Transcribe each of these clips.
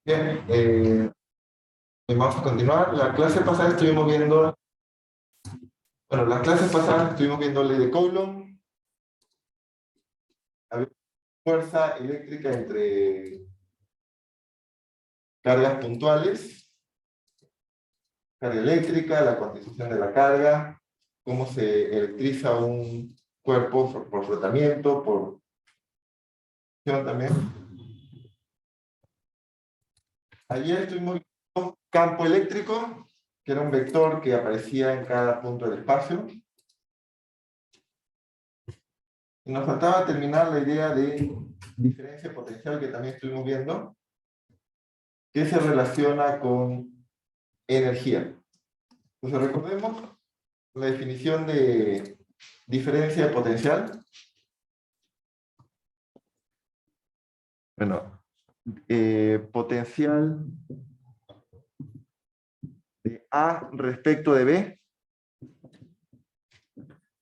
Bien, vamos a continuar. La clase pasada estuvimos viendo, ley de Coulomb, había fuerza eléctrica entre cargas puntuales, carga eléctrica, la cuantización de la carga, cómo se electriza un cuerpo por frotamiento, por fricción también. Ayer estuvimos viendo campo eléctrico, que era un vector que aparecía en cada punto del espacio. Y nos faltaba terminar la idea de diferencia potencial que también estuvimos viendo, que se relaciona con energía. Entonces recordemos la definición de diferencia potencial. Bueno, potencial de A respecto de B.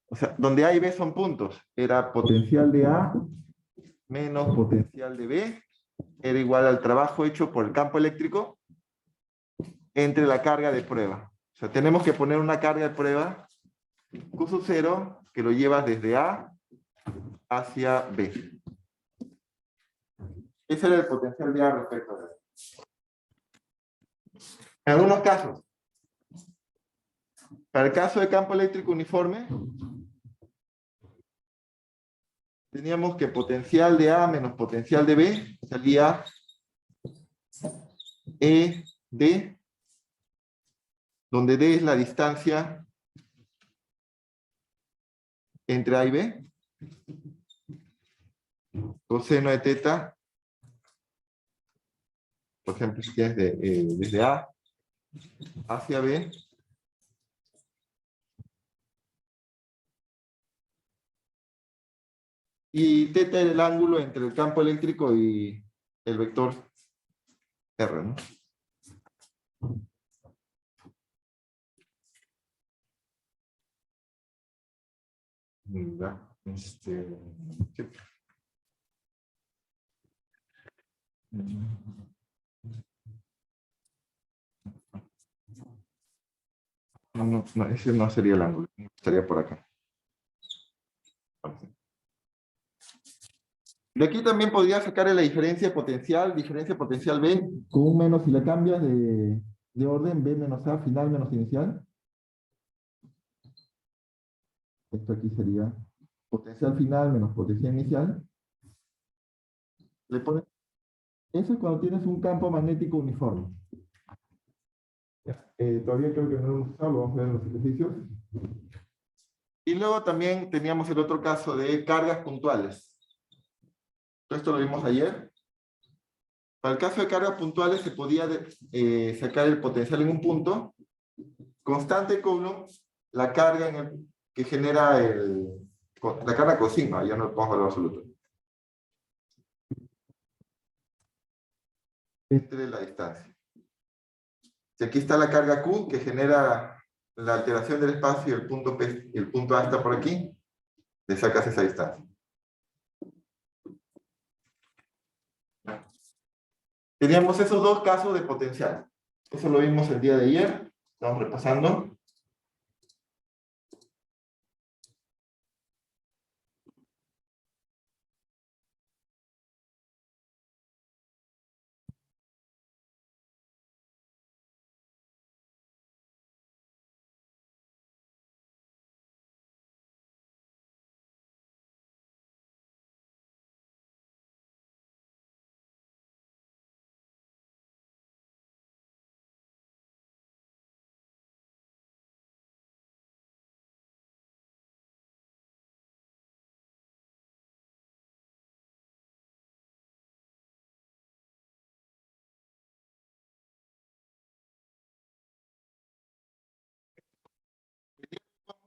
O sea, donde A y B son puntos, era potencial de A menos potencial de B, era igual al trabajo hecho por el campo eléctrico entre la carga de prueba. O sea, tenemos que poner una carga de prueba Q sub 0 que lo llevas desde A hacia B. Ese era el potencial de A respecto a B. En algunos casos, para el caso de campo eléctrico uniforme, teníamos que potencial de A menos potencial de B salía E D, donde D es la distancia entre A y B, coseno de teta, por ejemplo, si es desde A hacia B, y teta es el ángulo entre el campo eléctrico y el vector R, ¿no? Ya, sí. No, ese no sería el ángulo, estaría por acá. De aquí también podría sacar la diferencia potencial B, con un menos si la cambias de orden, B menos A, final menos inicial. Esto aquí sería potencial final menos potencial inicial. Le pones, eso es cuando tienes un campo magnético uniforme. Todavía creo que no lo hemos usado, lo vamos a ver en los ejercicios. Y luego también teníamos el otro caso de cargas puntuales. Esto lo vimos ayer. Para el caso de cargas puntuales se podía sacar el potencial en un punto, constante Coulomb, la carga que genera la carga coseno, ya no le pongo valor absoluto. Entre la distancia. Si aquí está la carga Q que genera la alteración del espacio y el punto P, el punto A está por aquí, le sacas esa distancia. Teníamos esos dos casos de potencial. Eso lo vimos el día de ayer. Estamos repasando.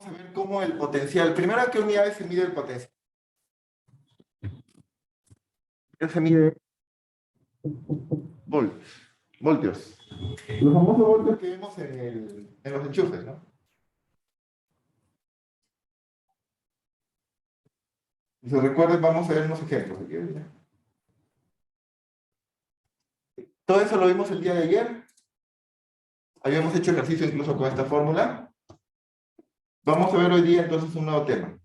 Vamos a ver cómo el potencial. Primero, ¿a qué unidades se mide el potencial? Se mide voltios. Los famosos voltios que vemos en los enchufes, ¿no? Si se recuerden, vamos a ver unos ejemplos aquí. Todo eso lo vimos el día de ayer. Habíamos hecho ejercicio incluso con esta fórmula. Vamos a ver hoy día entonces un nuevo tema.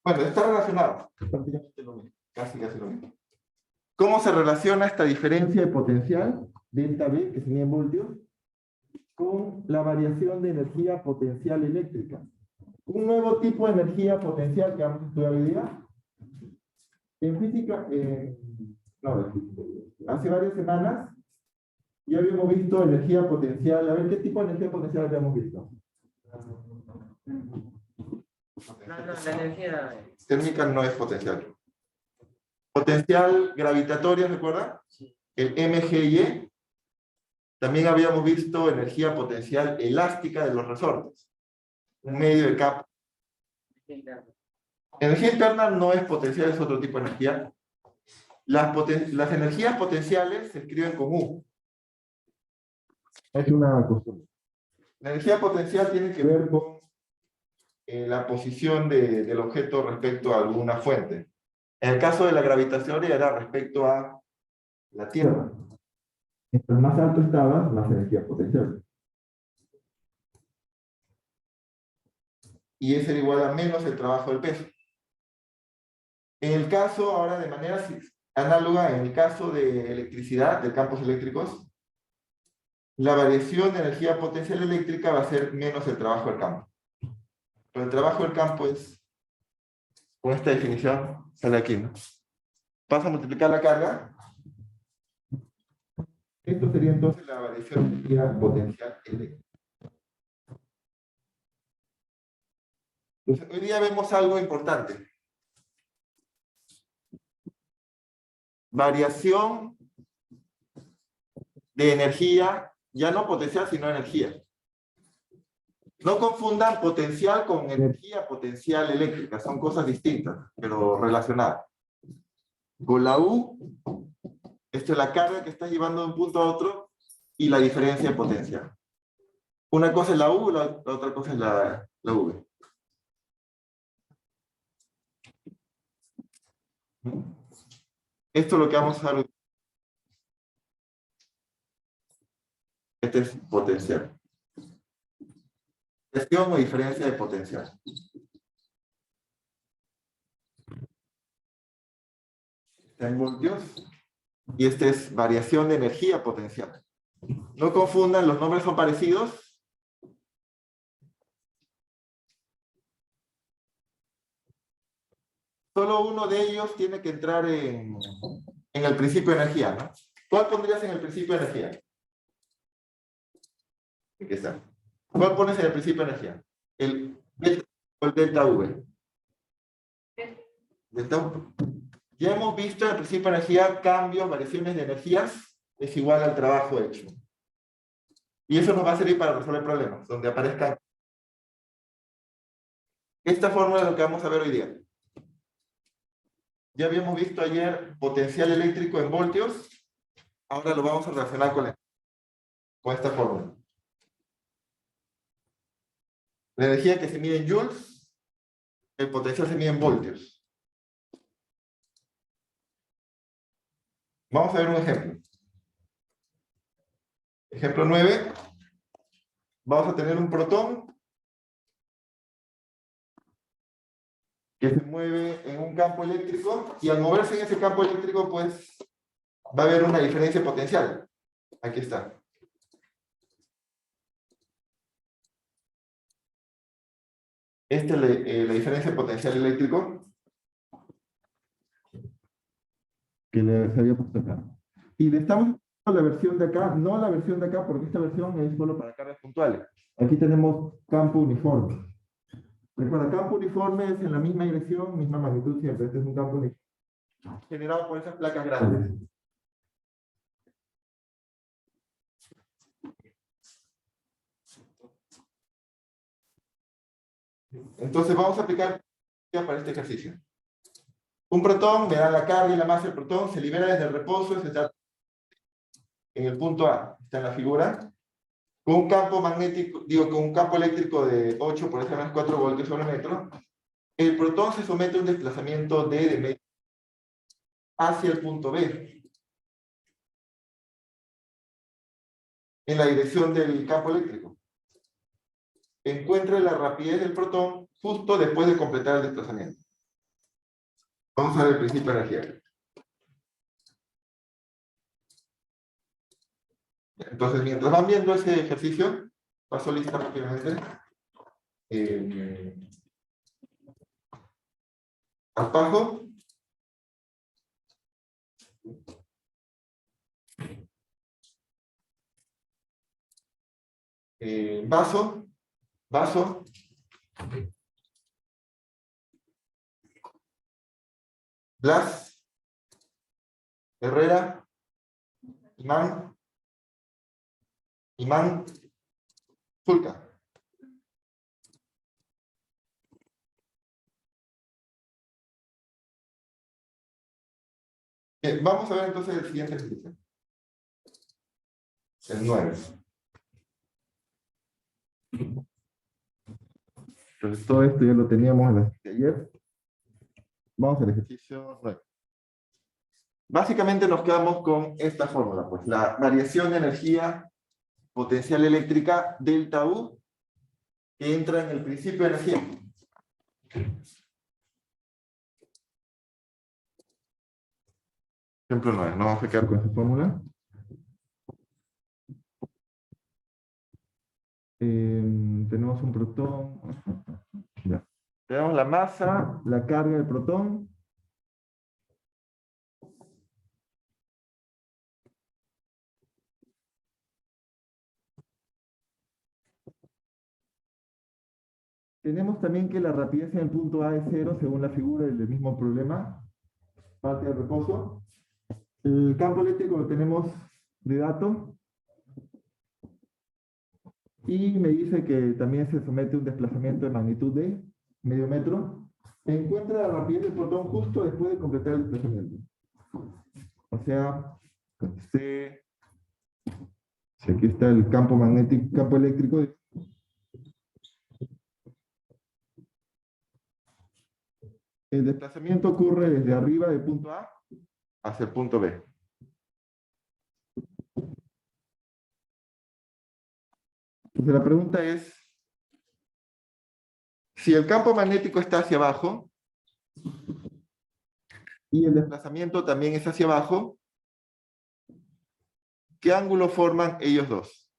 Bueno, está relacionado. Prácticamente lo mismo. Casi lo mismo. ¿Cómo se relaciona esta diferencia de potencial, delta V, que se mide en voltios, con la variación de energía potencial eléctrica? Un nuevo tipo de energía potencial que vamos a estudiar hoy día. En física, hace varias semanas ya habíamos visto energía potencial. A ver, ¿qué tipo de energía potencial habíamos visto? La energía térmica no es potencial. Potencial gravitatoria, ¿recuerda? Sí. El MGIE. También habíamos visto energía potencial elástica de los resortes. Un medio de campo. Energía interna no es potencial, es otro tipo de energía. Las energías potenciales se escriben con U. Es una costumbre. La energía potencial tiene que ver con la posición del objeto respecto a alguna fuente. En el caso de la gravitación era respecto a la Tierra. Mientras más alto estabas, más energía potencial. Y ese era igual a menos el trabajo del peso. En el caso, ahora de manera análoga, en el caso de electricidad, de campos eléctricos, la variación de energía potencial eléctrica va a ser menos el trabajo del campo. Pero el trabajo del campo es, con esta definición, sale aquí, ¿no? Vas a multiplicar la carga. Esto sería entonces la variación de energía potencial eléctrica. Entonces, hoy día vemos algo importante. Variación de energía, ya no potencial, sino energía. No confundan potencial con energía potencial eléctrica, son cosas distintas, pero relacionadas. Con la U, esto es la carga que estás llevando de un punto a otro y la diferencia de potencia. Una cosa es la U, la otra cosa es la V. Esto es lo que vamos a ver. Este es potencial. Cuestión o diferencia de potencial. Está en voltios. Y este es variación de energía potencial. No confundan, los nombres son parecidos. Solo uno de ellos tiene que entrar en el principio de energía, ¿no? ¿Cuál pondrías en el principio de energía? Aquí está. ¿Cuál pones en el principio de energía? ¿El delta o el delta V? Delta V. Ya hemos visto en el principio de energía cambios, variaciones de energías es igual al trabajo hecho. Y eso nos va a servir para resolver problemas, donde aparezcan. Esta fórmula es lo que vamos a ver hoy día. Ya habíamos visto ayer potencial eléctrico en voltios. Ahora lo vamos a relacionar con esta fórmula. La energía que se mide en joules, el potencial se mide en voltios. Vamos a ver un ejemplo. Ejemplo 9. Vamos a tener un protón que se mueve en un campo eléctrico y al moverse en ese campo eléctrico, pues, va a haber una diferencia potencial. Aquí está. Esta es la diferencia potencial eléctrico que les había puesto acá. Y le estamos la versión de acá, no la versión de acá, porque esta versión es solo para cargas puntuales. Aquí tenemos campo uniforme. Recuerda, campo uniforme es en la misma dirección, misma magnitud siempre. Este es un campo uniforme generado por esas placas grandes. Entonces vamos a aplicar para este ejercicio. Un protón me da la carga y la masa del protón, se libera desde el reposo, está en el punto A, está en la figura, con un campo magnético, con un campo eléctrico de 8 por ejemplo 4 voltios sobre metro. El protón se somete a un desplazamiento D de medio hacia el punto B, en la dirección del campo eléctrico. Encuentre la rapidez del protón justo después de completar el desplazamiento. Vamos a ver el principio de energía. Entonces, mientras van viendo ese ejercicio, paso lista rápidamente. Atajo. Vaso. Vaso. Blas. Herrera. Imán. Imán. Fulca. Bien, vamos a ver entonces el siguiente ejercicio. El 9. Entonces todo esto ya lo teníamos en la de ayer. Vamos al ejercicio 9. Básicamente nos quedamos con esta fórmula, pues la variación de energía potencial eléctrica delta U que entra en el principio de energía. Ejemplo 9, nos vamos a quedar con esta fórmula. Tenemos un protón. Ya. Tenemos la masa, la carga del protón. Tenemos también que la rapidez en el punto A es 0 según la figura del mismo problema. Parte del reposo. El campo eléctrico lo tenemos de dato. Y me dice que también se somete a un desplazamiento de magnitud de medio metro. Encuentra la rapidez del protón justo después de completar el desplazamiento. O sea, si aquí está el campo magnético, campo eléctrico. El desplazamiento ocurre desde arriba del punto A hacia el punto B. Entonces la pregunta es, si el campo magnético está hacia abajo y el desplazamiento también es hacia abajo, ¿qué ángulo forman ellos dos?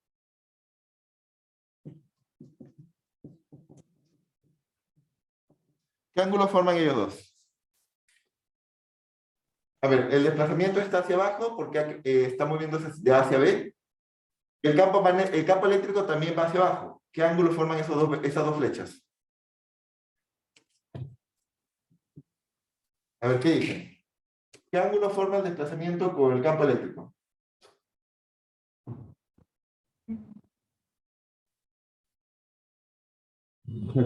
¿Qué ángulo forman ellos dos? A ver, el desplazamiento está hacia abajo porque está moviéndose de A hacia B. El campo eléctrico también va hacia abajo. ¿Qué ángulo forman esas dos flechas? A ver, ¿qué dicen? ¿Qué ángulo forma el desplazamiento con el campo eléctrico?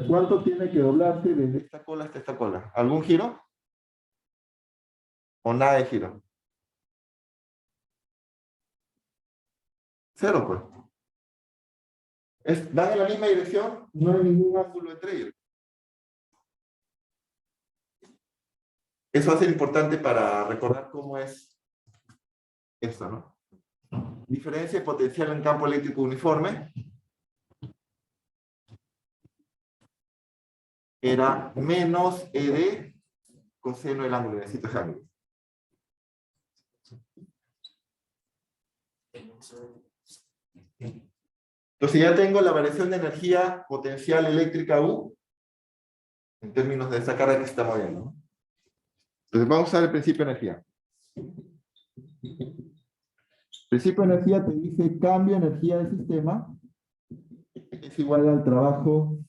¿Cuánto tiene que doblarse desde esta cola hasta esta cola? ¿Algún giro? ¿O nada de giro? 0, pues. Van en la misma dirección, no hay ningún ángulo entre ellos. Eso va a ser importante para recordar cómo es esto, ¿no? Diferencia potencial en campo eléctrico uniforme era menos ED coseno del ángulo. Necesito ese ángulo. Entonces ya tengo la variación de energía potencial eléctrica U en términos de esa carga que se está moviendo, ¿no? Entonces vamos a usar el principio de energía. El principio de energía te dice cambio de energía del sistema es igual al trabajo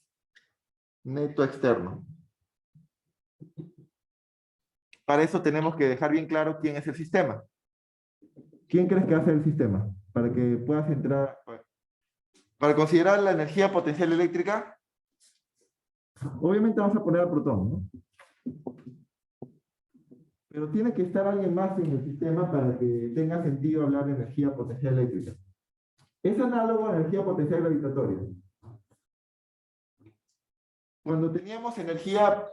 neto externo. Para eso tenemos que dejar bien claro quién es el sistema. ¿Quién crees que hace el sistema? Para que puedas entrar. Para considerar la energía potencial eléctrica, Obviamente vamos a poner al protón, ¿no? Pero tiene que estar alguien más en el sistema para que tenga sentido hablar de energía potencial eléctrica. Es análogo a energía potencial gravitatoria. Cuando teníamos energía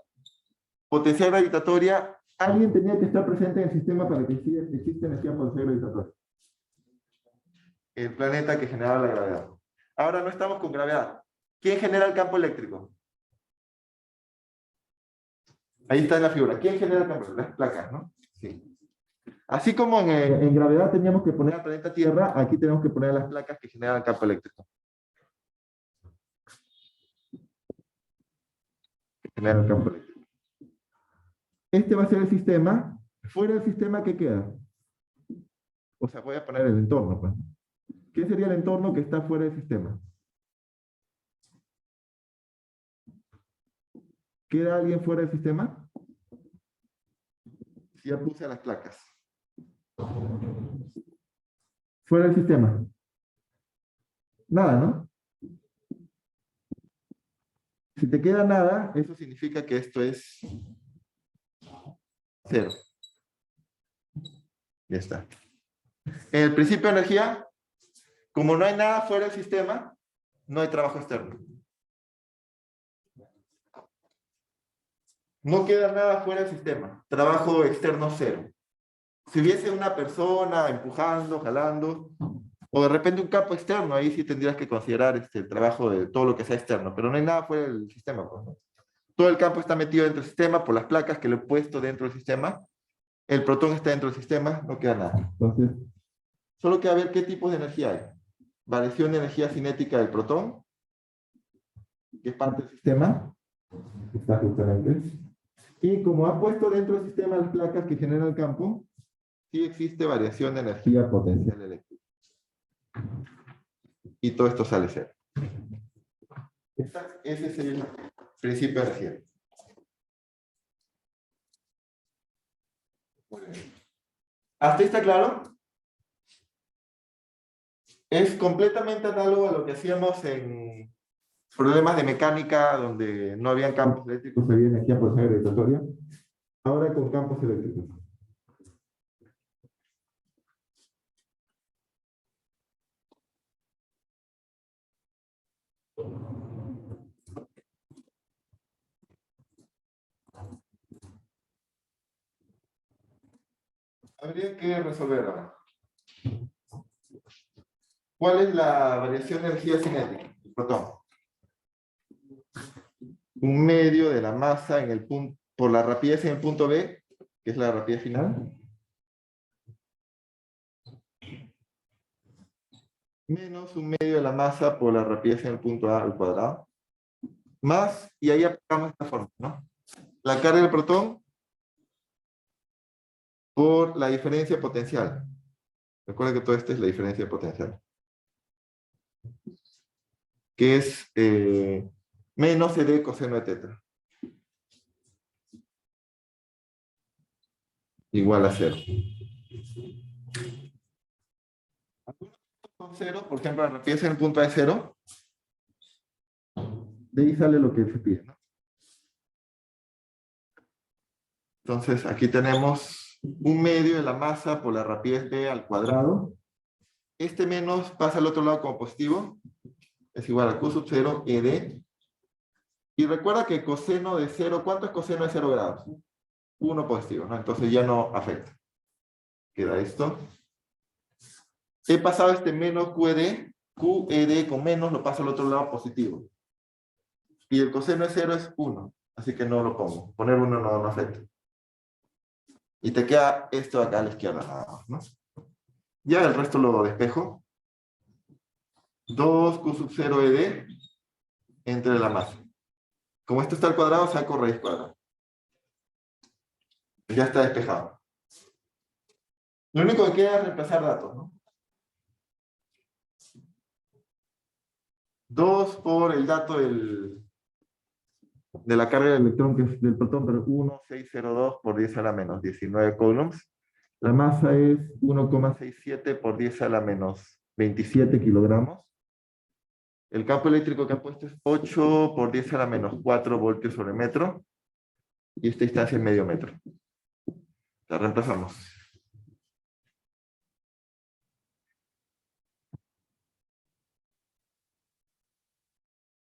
potencial gravitatoria, alguien tenía que estar presente en el sistema para que exista energía potencial gravitatoria. El planeta que generaba la gravedad. Ahora no estamos con gravedad. ¿Quién genera el campo eléctrico? Ahí está en la figura. ¿Quién genera el campo eléctrico? Las placas, ¿no? Sí. Así como en gravedad teníamos que poner al planeta Tierra, aquí tenemos que poner las placas que generan el campo eléctrico. Que generan el campo eléctrico. Este va a ser el sistema. Fuera del sistema, ¿qué queda? O sea, voy a poner el entorno, pues. ¿Qué sería el entorno que está fuera del sistema? ¿Queda alguien fuera del sistema? Sí, ya puse las placas. Fuera del sistema. Nada, ¿no? Si te queda nada, eso significa que esto es 0. Ya está. En el principio de energía, como no hay nada fuera del sistema, no hay trabajo externo. No queda nada fuera del sistema. Trabajo externo 0. Si hubiese una persona empujando, jalando, o de repente un campo externo, ahí sí tendrías que considerar el trabajo de todo lo que sea externo, pero no hay nada fuera del sistema, pues, ¿no? Todo el campo está metido dentro del sistema por las placas que lo he puesto dentro del sistema. El protón está dentro del sistema, no queda nada. Entonces, solo queda ver qué tipos de energía hay. Variación de energía cinética del protón, que es parte del sistema, está justamente. Y como ha puesto dentro del sistema las placas que generan el campo, sí existe variación de energía potencial eléctrica. Y todo esto sale 0. Ese es el principio de energía. ¿Hasta ahí está claro? Es completamente análogo a lo que hacíamos en problemas de mecánica donde no había campos eléctricos, había energía potencial gravitatoria. Ahora con campos eléctricos. Habría que resolver ahora. ¿Cuál es la variación de energía cinética? El protón. Un medio de la masa en el punto, por la rapidez en el punto B, que es la rapidez final, menos un medio de la masa por la rapidez en el punto A al cuadrado, más, y ahí aplicamos esta fórmula, ¿no? La carga del protón por la diferencia potencial. Recuerda que todo esto es la diferencia potencial. Que es menos CD coseno de teta. Igual a 0. Con 0, por ejemplo, la rapidez en el punto A es 0. De ahí sale lo que se pide, ¿no? Entonces, aquí tenemos un medio de la masa por la rapidez B al cuadrado. Este menos pasa al otro lado como positivo. Es igual a Q sub 0 ED. Y recuerda que coseno de 0, ¿cuánto es coseno de 0 grados? 1 positivo, ¿no? Entonces ya no afecta. Queda esto. He pasado este menos QED. QED con menos lo paso al otro lado positivo. Y el coseno de 0 es 1. Así que no lo pongo. Poner 1 no afecta. Y te queda esto acá a la izquierda nada más, ¿no? Ya el resto lo despejo. 2 Q sub 0 ED entre la masa. Como esto está al cuadrado, saco raíz cuadrada. Ya está despejado. Lo único que queda es reemplazar datos, ¿no? 2 por el dato de la carga del electrón, que es del protón, pero 1,602 por 10 a la menos 19 coulombs. La masa es 1,67 por 10 a la menos 27 kilogramos. El campo eléctrico que ha puesto es 8 por 10 a la menos 4 voltios sobre metro. Y esta distancia es medio metro. La reemplazamos.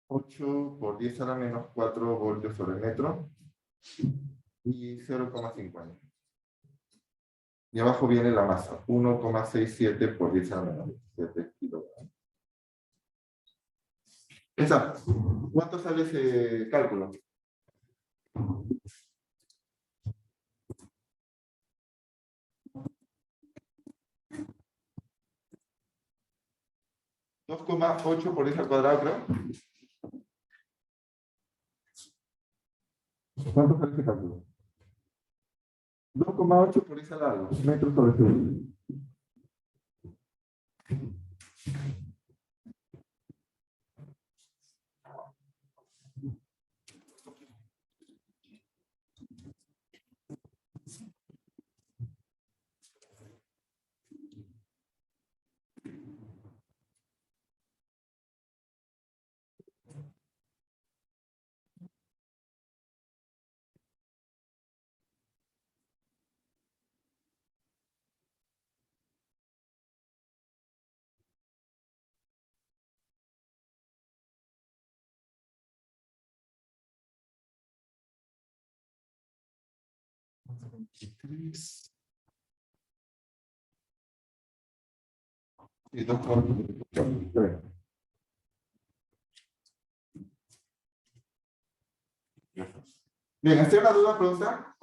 8 por 10 a la menos 4 voltios sobre metro. Y 0,50. Y abajo viene la masa. 1,67 por 10 a la menos 17 kilogramos. Esa. ¿Cuánto sale ese cálculo? $2,8 por 10 al cuadrado, creo. ¿Cuánto sale ese cálculo? 2,8 por 10 al largo, metros sobre segundo. Y 2,8. Bien, ¿hasta una duda, pregunta?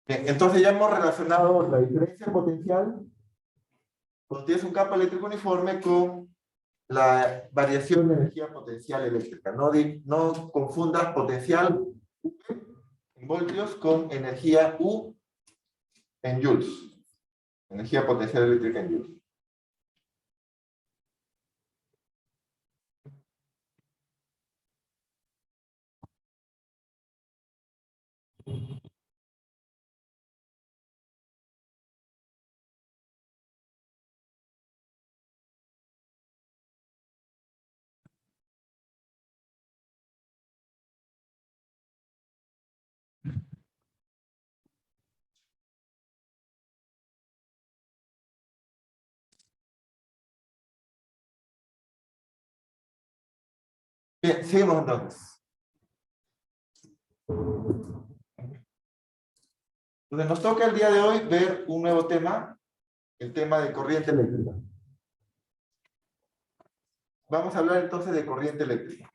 Bien, entonces ya hemos relacionado la diferencia potencial cuando tienes un campo eléctrico uniforme con la variación de energía potencial eléctrica. No confundas potencial U en voltios con energía U en joules. Energía potencial eléctrica en joules. Bien, seguimos entonces. Entonces nos toca el día de hoy ver un nuevo tema, el tema de corriente eléctrica. Vamos a hablar entonces de corriente eléctrica.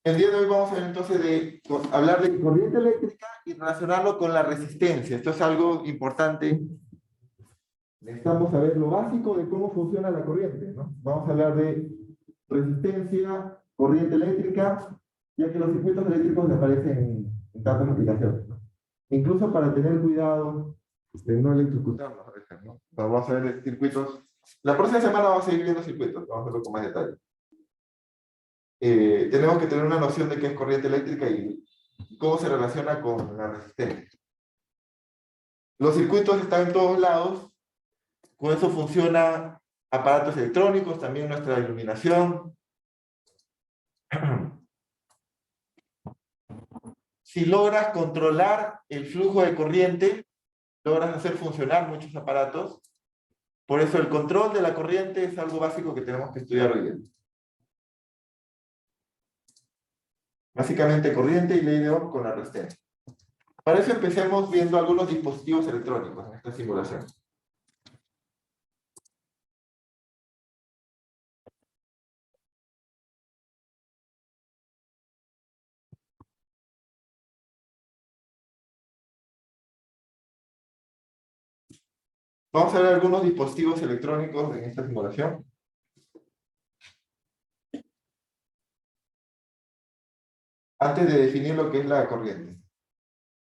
El día de hoy vamos a ver entonces de hablar de corriente eléctrica y relacionarlo con la resistencia. Esto es algo importante. Necesitamos saber lo básico de cómo funciona la corriente, ¿no? Vamos a hablar de resistencia, corriente eléctrica, ya que los circuitos eléctricos aparecen en tantas aplicaciones, ¿no? Incluso para tener cuidado de no electrocutarnos a veces, ¿no? Vamos a ver circuitos. La próxima semana vamos a ir viendo circuitos, vamos a verlo con más detalle. Tenemos que tener una noción de qué es corriente eléctrica y cómo se relaciona con la resistencia. Los circuitos están en todos lados, con eso funciona aparatos electrónicos, también nuestra iluminación. Si logras controlar el flujo de corriente, logras hacer funcionar muchos aparatos. Por eso el control de la corriente es algo básico que tenemos que estudiar hoy día. Básicamente corriente y ley de Ohm con la resistencia. Para eso empecemos viendo algunos dispositivos electrónicos en esta simulación. Vamos a ver algunos dispositivos electrónicos en esta simulación. Antes de definir lo que es la corriente.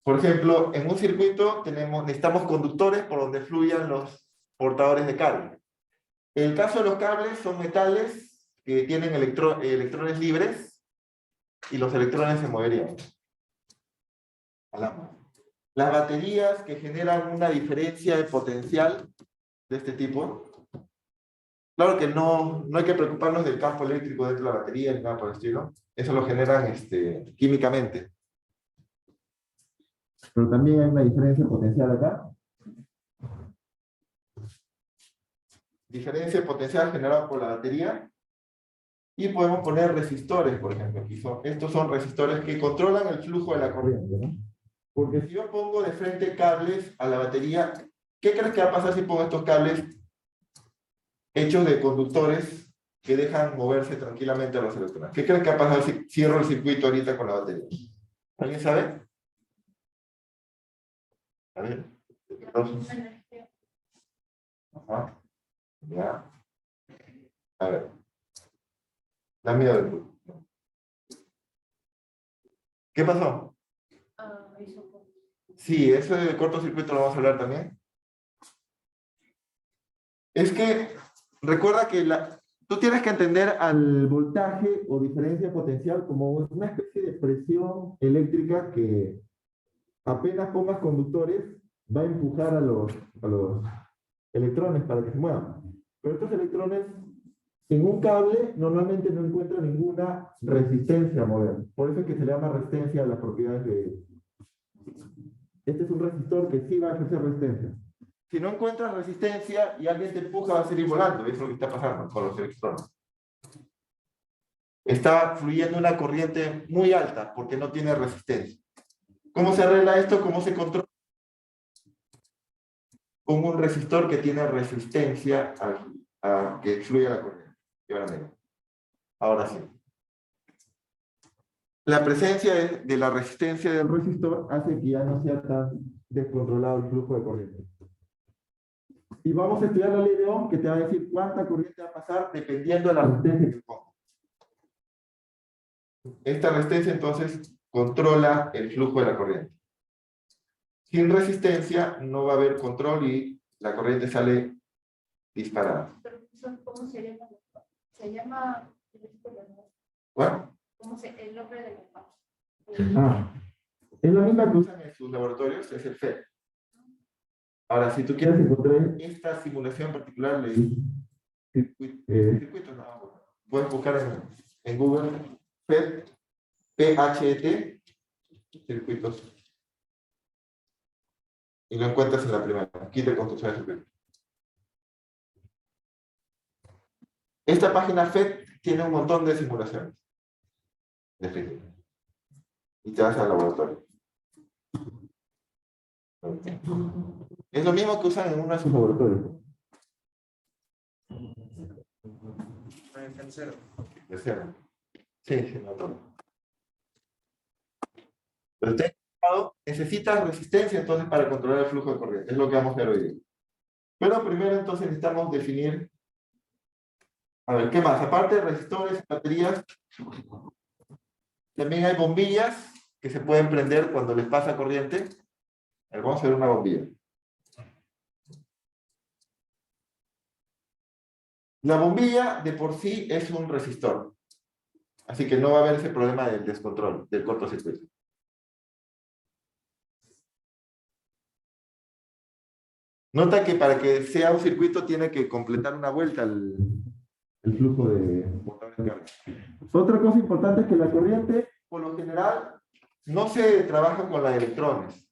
Por ejemplo, en un circuito necesitamos conductores por donde fluyan los portadores de carga. En el caso de los cables son metales que tienen electrones libres y los electrones se moverían. Las baterías que generan una diferencia de potencial de este tipo. Claro que no hay que preocuparnos del campo eléctrico dentro de la batería ni nada por el estilo. Eso lo generan químicamente. Pero también hay una diferencia potencial acá. Diferencia potencial generada por la batería. Y podemos poner resistores, por ejemplo. Estos son resistores que controlan el flujo de la corriente, ¿no? Porque si yo pongo de frente cables a la batería, ¿qué crees que va a pasar si pongo estos cables hechos de conductores que dejan moverse tranquilamente a los electrones? ¿Qué crees que va a pasar si cierro el circuito ahorita con la batería? ¿Alguien sabe? A ver. Ajá. Ya. A ver. Da miedo. ¿Qué pasó? Sí, eso del cortocircuito lo vamos a hablar también. Es que, recuerda que tú tienes que entender al voltaje o diferencia potencial como una especie de presión eléctrica que apenas pongas conductores va a empujar a los electrones para que se muevan. Pero estos electrones en un cable normalmente no encuentran ninguna resistencia a mover. Por eso es que se le llama resistencia a las propiedades de... Este es un resistor que sí va a ejercer resistencia. Si no encuentras resistencia y alguien te empuja, va a seguir volando. Eso es lo que está pasando con los electrones. Está fluyendo una corriente muy alta porque no tiene resistencia. ¿Cómo se arregla esto? ¿Cómo se controla? Con un resistor que tiene resistencia a que fluya la corriente. Ahora sí. La presencia de la resistencia del resistor hace que ya no sea tan descontrolado el flujo de corriente. Y vamos a estudiar la ley de Ohm que te va a decir cuánta corriente va a pasar dependiendo de la resistencia que ponga. Esta resistencia entonces controla el flujo de la corriente. Sin resistencia no va a haber control y la corriente sale disparada. ¿Cómo se llama? Se llama... ¿Bueno? ¿Cómo el nombre del lenguaje? Es la misma que usan en sus laboratorios, es el FET. Ahora, si tú quieres encontrar esta simulación particular, le dices circuitos, no, puedes buscar en Google FET, PHET, circuitos. Y lo encuentras en la primera, kit de construcción de circuitos. Esta página FET tiene un montón de simulaciones. Y te vas al laboratorio. Es lo mismo que usan en uno de sus laboratorios. En tercero. Tercero. Sí, no todo. Pero necesitas resistencia entonces para controlar el flujo de corriente. Es lo que vamos a ver hoy día. Pero primero entonces necesitamos definir. A ver, ¿qué más? Aparte de resistores, baterías, también hay bombillas que se pueden prender cuando les pasa corriente. A ver, vamos a ver una bombilla. La bombilla de por sí es un resistor. Así que no va a haber ese problema del descontrol, del cortocircuito. Nota que para que sea un circuito tiene que completar una vuelta el flujo de portadores de carga. Otra cosa importante es que la corriente, por lo general, no se trabaja con la de electrones.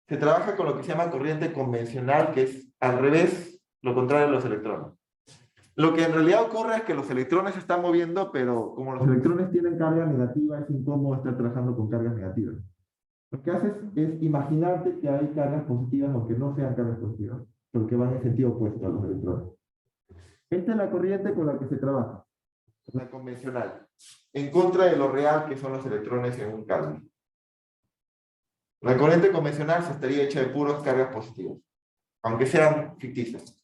Se trabaja con lo que se llama corriente convencional, que es al revés Lo contrario de los electrones. Lo que en realidad ocurre es que los electrones se están moviendo, pero como los electrones tienen carga negativa, es incómodo estar trabajando con cargas negativas. Lo que haces es imaginarte que hay cargas positivas, aunque no sean cargas positivas, porque van en sentido opuesto a los electrones. Esta es la corriente con la que se trabaja, la convencional, en contra de lo real que son los electrones en un cable. La corriente convencional se estaría hecha de puras cargas positivas, aunque sean ficticias.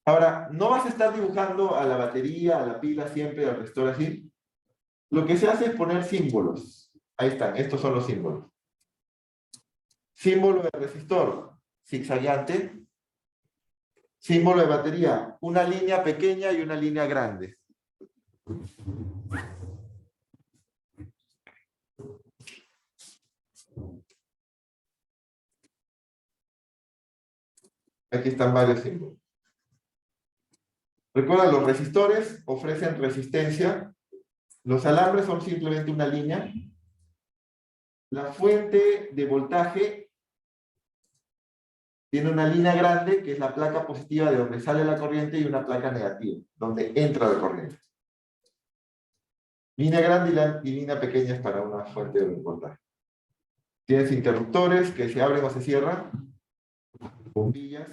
Ahora, no vas a estar dibujando a la batería, a la pila siempre, al resistor así. Lo que se hace es poner símbolos. Ahí están, estos son los símbolos. Símbolo de resistor, zigzagueante. Símbolo de batería, una línea pequeña y una línea grande. Aquí están varios símbolos. Recuerda, los resistores ofrecen resistencia. Los alambres son simplemente una línea. La fuente de voltaje tiene una línea grande, que es la placa positiva de donde sale la corriente, y una placa negativa, donde entra la corriente. Línea grande y línea pequeña es para una fuente de voltaje. Tienes interruptores que se abren o se cierran, bombillas.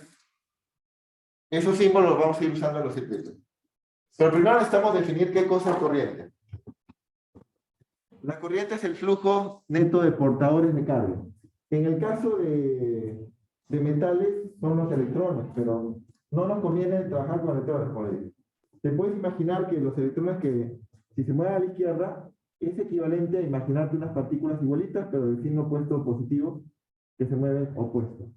Esos símbolos los vamos a ir usando en los circuitos. Pero primero necesitamos definir qué cosa es corriente. La corriente es el flujo neto de portadores de carga. En el caso de metales son los electrones, pero no nos conviene trabajar con electrones, como le digo. Te puedes imaginar que los electrones que, si se mueven a la izquierda, es equivalente a imaginarte unas partículas igualitas, pero del signo opuesto positivo, que se mueven opuestos.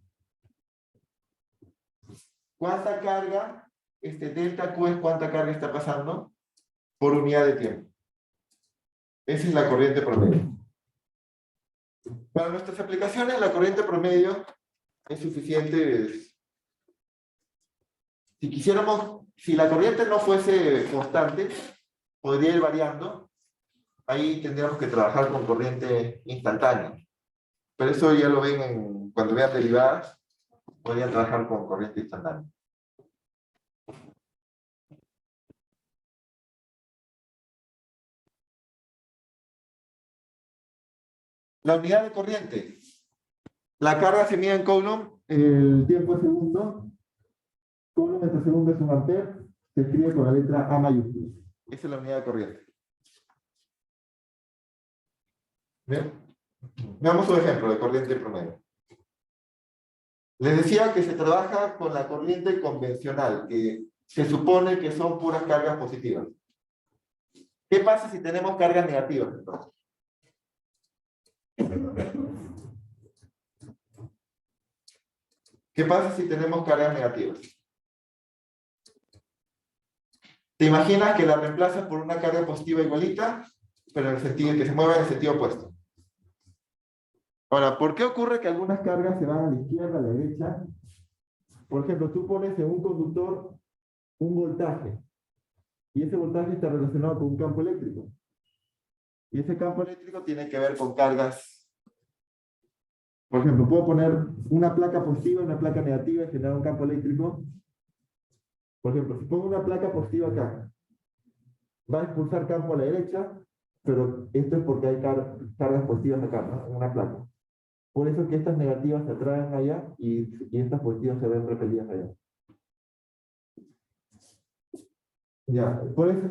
¿Cuánta carga, delta Q es cuánta carga está pasando por unidad de tiempo? Esa es la corriente promedio. Para nuestras aplicaciones, la corriente promedio es suficiente. Si quisiéramos, si la corriente no fuese constante, podría ir variando. Ahí tendríamos que trabajar con corriente instantánea. Pero eso ya lo ven cuando vean derivadas, podrían trabajar con corriente instantánea. La unidad de corriente. La carga se mide en Coulomb, el tiempo es segundo. Coulomb entre segundo es un ampere, se escribe con la letra A mayúscula. Esa es la unidad de corriente. Bien. Veamos un ejemplo de corriente promedio. Les decía que se trabaja con la corriente convencional, que se supone que son puras cargas positivas. ¿Qué pasa si tenemos cargas negativas, entonces? ¿Qué pasa si tenemos cargas negativas? ¿Te imaginas que la reemplazas por una carga positiva igualita, pero en el sentido que se mueva en el sentido opuesto? Ahora, ¿por qué ocurre que algunas cargas se van a la izquierda, a la derecha? Por ejemplo, tú pones en un conductor un voltaje, y ese voltaje está relacionado con un campo eléctrico. Y ese campo eléctrico tiene que ver con cargas. Por ejemplo, puedo poner una placa positiva y una placa negativa y generar un campo eléctrico. Por ejemplo, si pongo una placa positiva acá, va a expulsar campo a la derecha, pero esto es porque hay cargas positivas acá, ¿no? En una placa. Por eso es que estas negativas se atraen allá y estas positivas se ven repelidas allá. Ya, por eso,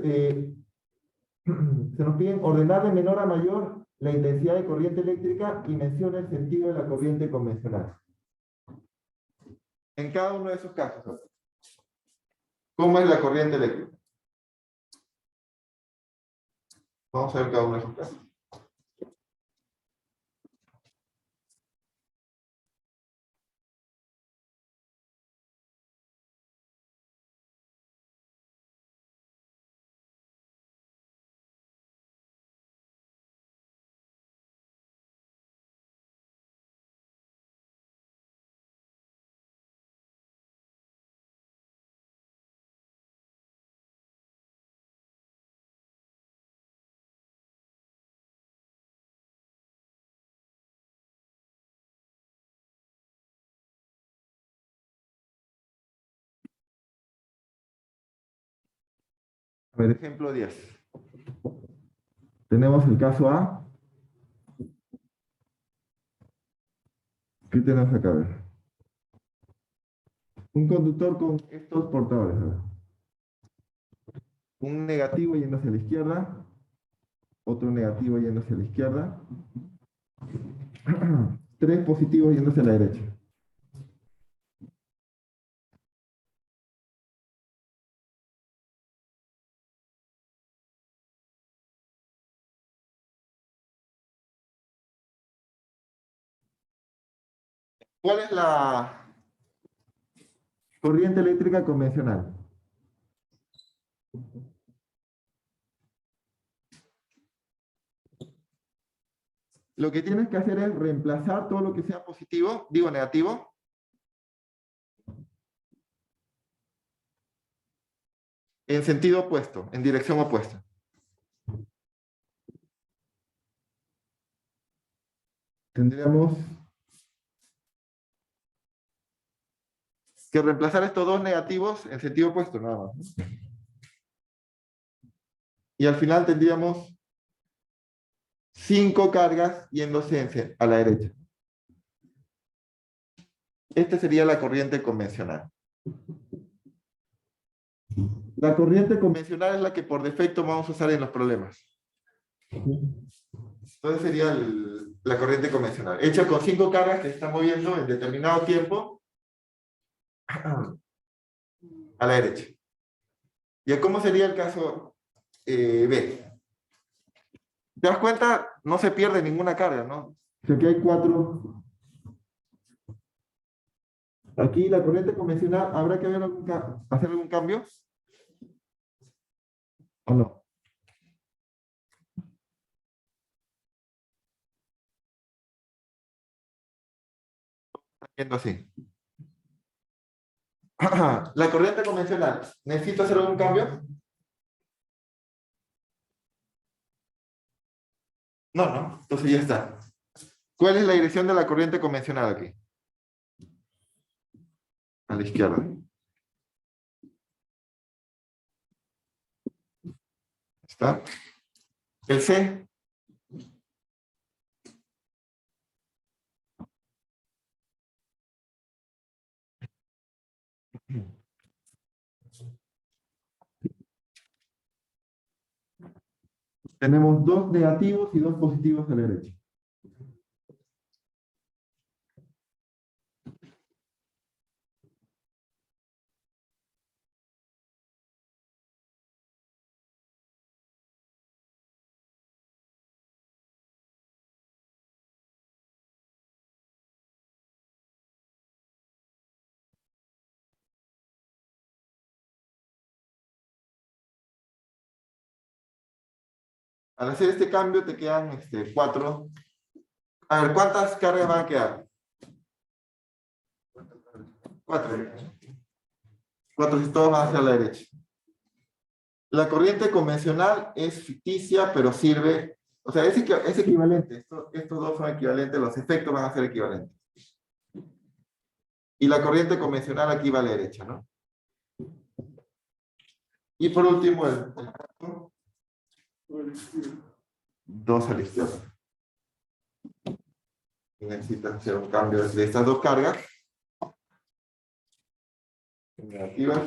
se nos piden ordenar de menor a mayor la intensidad de corriente eléctrica y menciona el sentido de la corriente convencional. En cada uno de esos casos, ¿cómo es la corriente eléctrica? Vamos a ver cada uno de esos casos. Por ejemplo, 10. Tenemos el caso A. ¿Qué tenemos acá? A ver. Un conductor con estos portadores. A ver. Un negativo yendo hacia la izquierda. Otro negativo yendo hacia la izquierda. 3 positivos yendo hacia la derecha. ¿Cuál es la corriente eléctrica convencional? Lo que tienes que hacer es reemplazar todo lo que sea positivo, digo negativo, en sentido opuesto, en dirección opuesta. Tendríamos que reemplazar estos dos negativos en sentido opuesto, nada más. Y al final tendríamos 5 cargas yéndose a la derecha. Esta sería la corriente convencional. La corriente convencional es la que por defecto vamos a usar en los problemas. Entonces sería la corriente convencional, hecha con 5 cargas que se están moviendo en determinado tiempo a la derecha. ¿Y cómo sería el caso B? ¿Te das cuenta? No se pierde ninguna carga, ¿no? Si aquí hay 4. Aquí la corriente convencional, ¿habrá que hacer algún cambio? ¿O no? Viendo así. La corriente convencional, ¿necesito hacer algún cambio? No. Entonces ya está. ¿Cuál es la dirección de la corriente convencional aquí? A la izquierda. ¿Está? El C. Tenemos 2 negativos y 2 positivos a la derecha. Al hacer este cambio te quedan 4. A ver, ¿cuántas cargas van a quedar? 4. 4 si todos van hacia la derecha. La corriente convencional es ficticia, pero sirve, o sea, es equivalente. Estos dos son equivalentes, los efectos van a ser equivalentes. Y la corriente convencional aquí va a la derecha, ¿no? Y por último, el 2 a la izquierda. Necesitas hacer un cambio de estas 2 cargas negativas.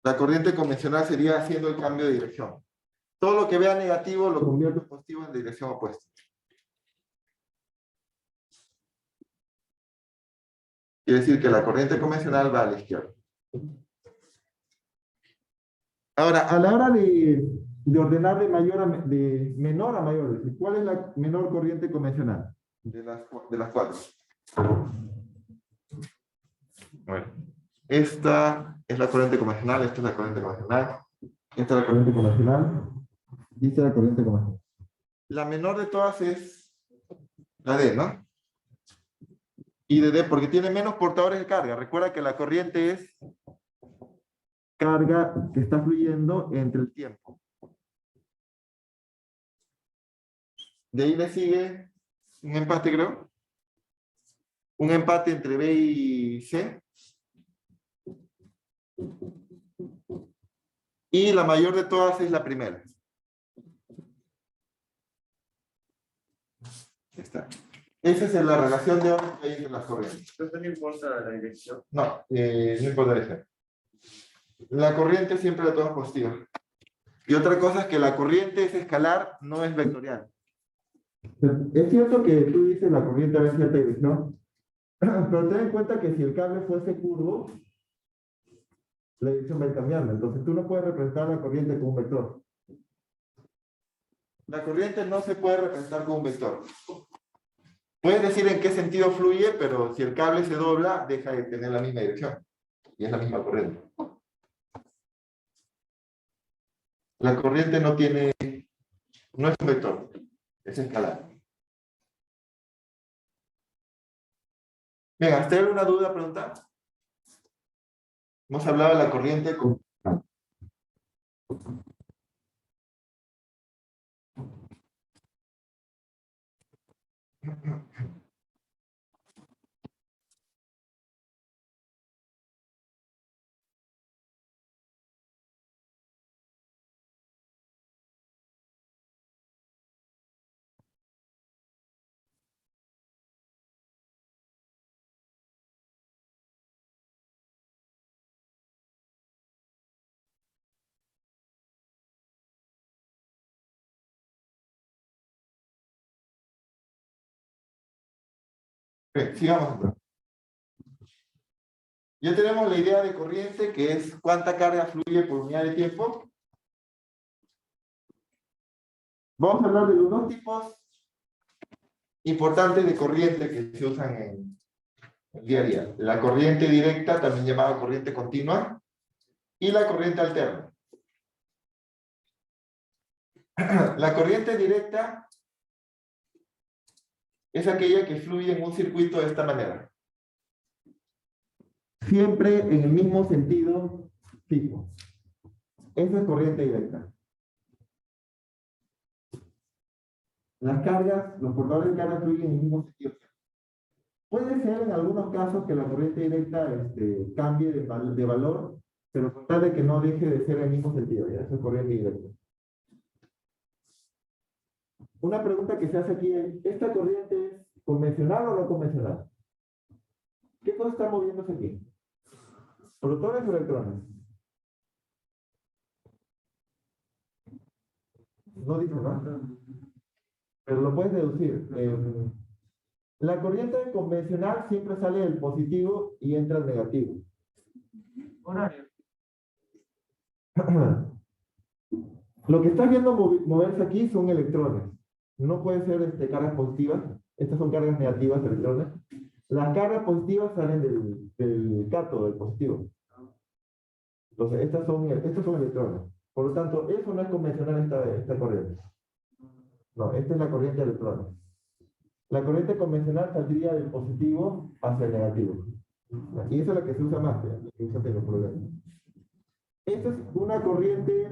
La corriente convencional sería haciendo el cambio de dirección. Todo lo que vea negativo lo convierto en positivo en dirección opuesta. Quiere decir que la corriente convencional va a la izquierda. Ahora, a la hora de ordenar de menor a mayor, ¿cuál es la menor corriente convencional de las 4? Bueno, esta es la corriente convencional, esta es la corriente convencional, esta es la corriente convencional y esta es la corriente convencional. La menor de todas es la D, ¿no? Y de D, porque tiene menos portadores de carga. Recuerda que la corriente es carga que está fluyendo entre el tiempo. De ahí le sigue un empate, creo. Un empate entre B y C. Y la mayor de todas es la primera. Ahí está. Esa es la relación de ondas que hay entre las corrientes. Entonces no importa la dirección. No, no importa eso. La corriente siempre la tomas positiva. Y otra cosa es que la corriente es escalar, no es vectorial. Es cierto que tú dices la corriente a veces cierta dirección, pero ten en cuenta que si el cable fuese curvo, la dirección va a ir cambiando. Entonces tú no puedes representar la corriente con un vector. La corriente no se puede representar con un vector. Puedes decir en qué sentido fluye, pero si el cable se dobla, deja de tener la misma dirección. Y es la misma corriente. La corriente no es un vector, es escalar. Bien, ¿hasta ahí alguna duda, pregunta? Hemos hablado de la corriente con... Bien, sigamos entonces. Ya tenemos la idea de corriente, que es cuánta carga fluye por unidad de tiempo. Vamos a hablar de los dos tipos importantes de corriente que se usan en el día a día. La corriente directa, también llamada corriente continua, y la corriente alterna. La corriente directa es aquella que fluye en un circuito de esta manera. Siempre en el mismo sentido fijo. Esa es corriente directa. Las cargas, los portadores de carga fluyen en el mismo sentido. Puede ser en algunos casos que la corriente directa cambie de valor, pero tratar de que no deje de ser en el mismo sentido. ¿Ya? Eso es corriente directa. Una pregunta que se hace aquí es, ¿esta corriente es convencional o no convencional? ¿Qué cosa está moviéndose aquí? ¿Protones o electrones? No dice nada. Pero lo puedes deducir. La corriente convencional siempre sale del positivo y entra al negativo. Horario. Lo que estás viendo moverse aquí son electrones. No pueden ser cargas positivas. Estas son cargas negativas de electrones. Las cargas positivas salen del cátodo, del positivo. Entonces, estos son electrones. Por lo tanto, eso no es convencional esta corriente. No, esta es la corriente de electrones. La corriente convencional saldría del positivo hacia el negativo. Y esa es la que se usa más, la que usa en los problemas. Esta es una corriente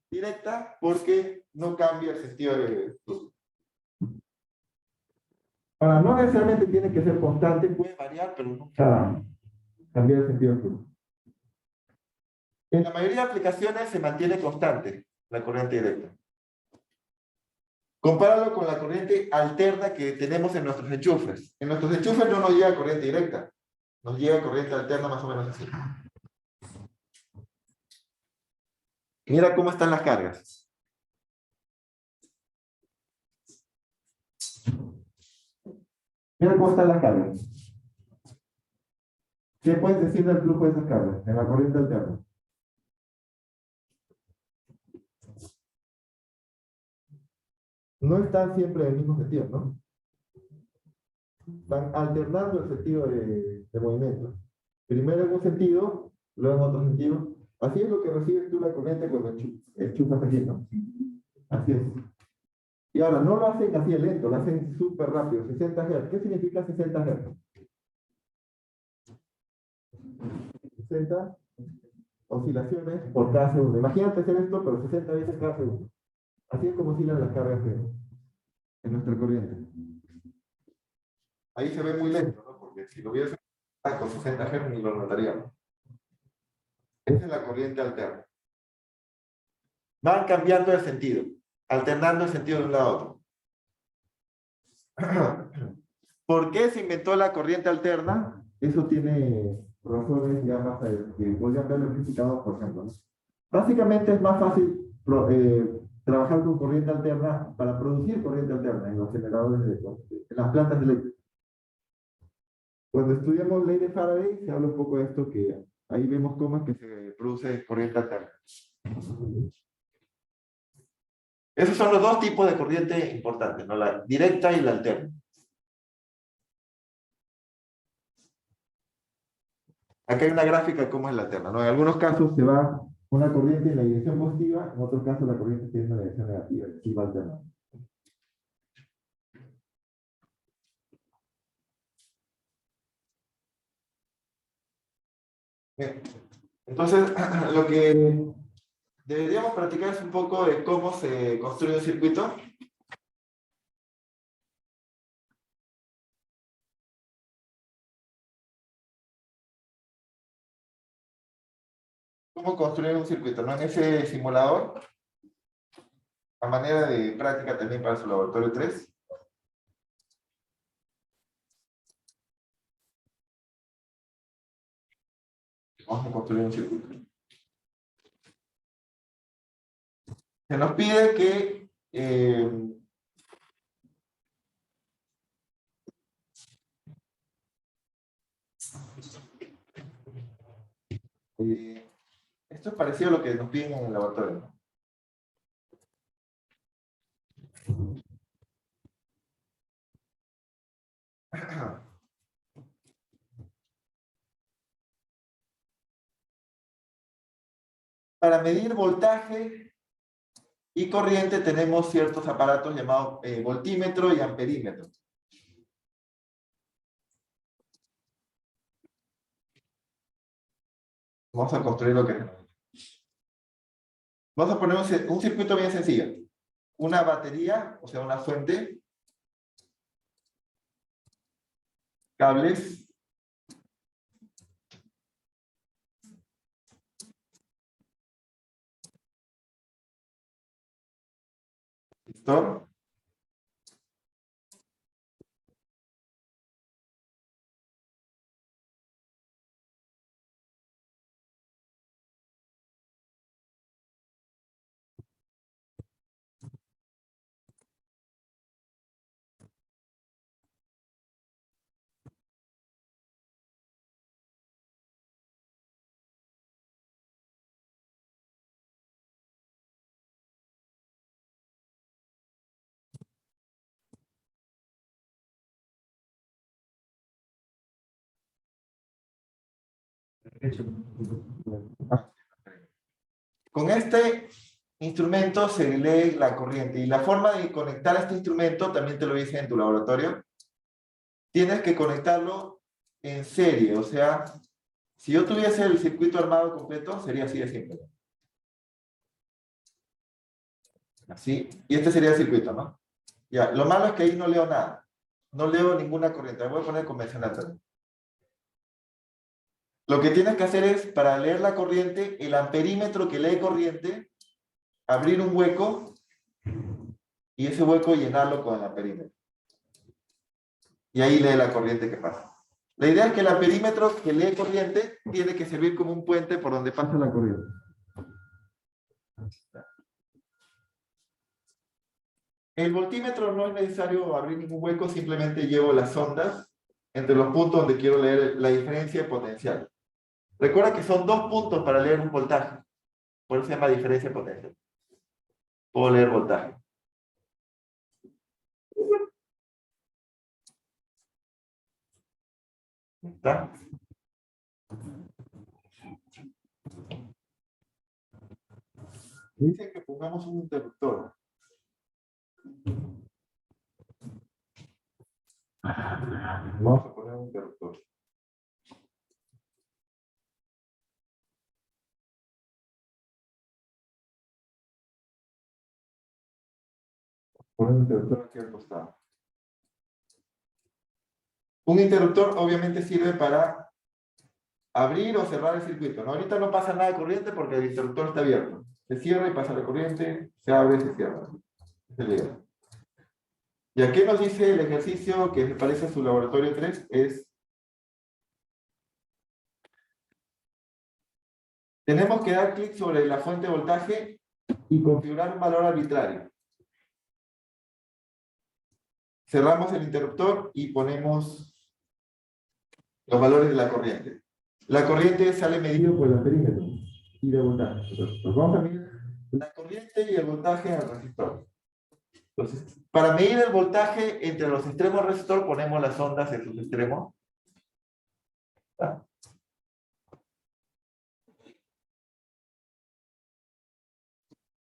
directa porque no cambia el sentido de flujo. Ahora, no necesariamente tiene que ser constante, puede variar, pero nunca cambiar el sentido de flujo. En la mayoría de aplicaciones se mantiene constante la corriente directa. Compáralo con la corriente alterna que tenemos en nuestros enchufes. En nuestros enchufes no nos llega corriente directa, nos llega corriente alterna más o menos así. Mira cómo están las cargas. Mira cómo están las cargas. ¿Qué puedes decir del flujo de esas cargas en la corriente alterna? No están siempre en el mismo sentido, ¿no? Van alternando el sentido de movimiento. Primero en un sentido, luego en otro sentido. Así es lo que recibes tú la corriente cuando enchufas aquí, ¿no? Así es. Y ahora, no lo hacen así lento, lo hacen súper rápido, 60 Hz. ¿Qué significa 60 Hz? 60 oscilaciones por cada segundo. Imagínate hacer esto, pero 60 veces cada segundo. Así es como oscilan las cargas en nuestra corriente. Ahí se ve muy lento, ¿no? Porque si lo hubiese con 60 Hz ni lo notaríamos. Esa es la corriente alterna. Van cambiando de sentido, alternando el sentido de un lado a otro. ¿Por qué se inventó la corriente alterna? Eso tiene razones ya más que podrían verlo explicado, por ejemplo, ¿no? Básicamente es más fácil trabajar con corriente alterna para producir corriente alterna en los generadores en las plantas eléctricas. Cuando estudiamos ley de Faraday se habla un poco de esto, que ahí vemos cómo es que se produce corriente alterna. Esos son los dos tipos de corriente importantes, ¿no? La directa y la alterna. Acá hay una gráfica de cómo es la alterna, ¿no? En algunos casos se va una corriente en la dirección positiva, en otros casos la corriente tiene una dirección negativa, y va alternando. Bien. Entonces, lo que deberíamos practicar es un poco de cómo se construye un circuito. Cómo construir un circuito, ¿no? En ese simulador, a manera de práctica también para su laboratorio 3. Vamos a construir un circuito. Se nos pide que esto es parecido a lo que nos piden en el laboratorio, ¿no? Para medir voltaje y corriente tenemos ciertos aparatos llamados voltímetro y amperímetro. Vamos a construir lo que tenemos. Vamos a poner un circuito bien sencillo. Una batería, o sea, una fuente, cables, resistor, con este instrumento se lee la corriente, y la forma de conectar este instrumento también te lo hice en tu laboratorio. Tienes que conectarlo en serie, o sea, si yo tuviese el circuito armado completo, sería así de simple. Así, y este sería el circuito, ¿no? Ya, lo malo es que ahí no leo nada. No leo ninguna corriente. Voy a poner convencional también. Lo que tienes que hacer es, para leer la corriente, el amperímetro que lee corriente, abrir un hueco y ese hueco llenarlo con el amperímetro. Y ahí lee la corriente que pasa. La idea es que el amperímetro que lee corriente tiene que servir como un puente por donde pasa la corriente. El voltímetro no es necesario abrir ningún hueco, simplemente llevo las ondas entre los puntos donde quiero leer la diferencia de potencial. Recuerda que son dos puntos para leer un voltaje. Por eso se llama diferencia de potencial. Puedo leer voltaje. ¿Está? Dicen que pongamos un interruptor. Vamos a poner un interruptor. Poner un interruptor aquí al costado. Un interruptor obviamente sirve para abrir o cerrar el circuito, ¿no? Ahorita no pasa nada de corriente porque el interruptor está abierto. Se cierra y pasa la corriente, se abre y se cierra. Es la idea. ¿Y aquí nos dice el ejercicio que se parece a su laboratorio 3? Tenemos que dar clic sobre la fuente de voltaje y configurar un valor arbitrario. Cerramos el interruptor y ponemos los valores de la corriente. La corriente sale medido por el amperímetro y de voltaje. Entonces, vamos a medir la corriente y el voltaje al resistor. Entonces, para medir el voltaje entre los extremos del resistor, ponemos las ondas en sus extremos.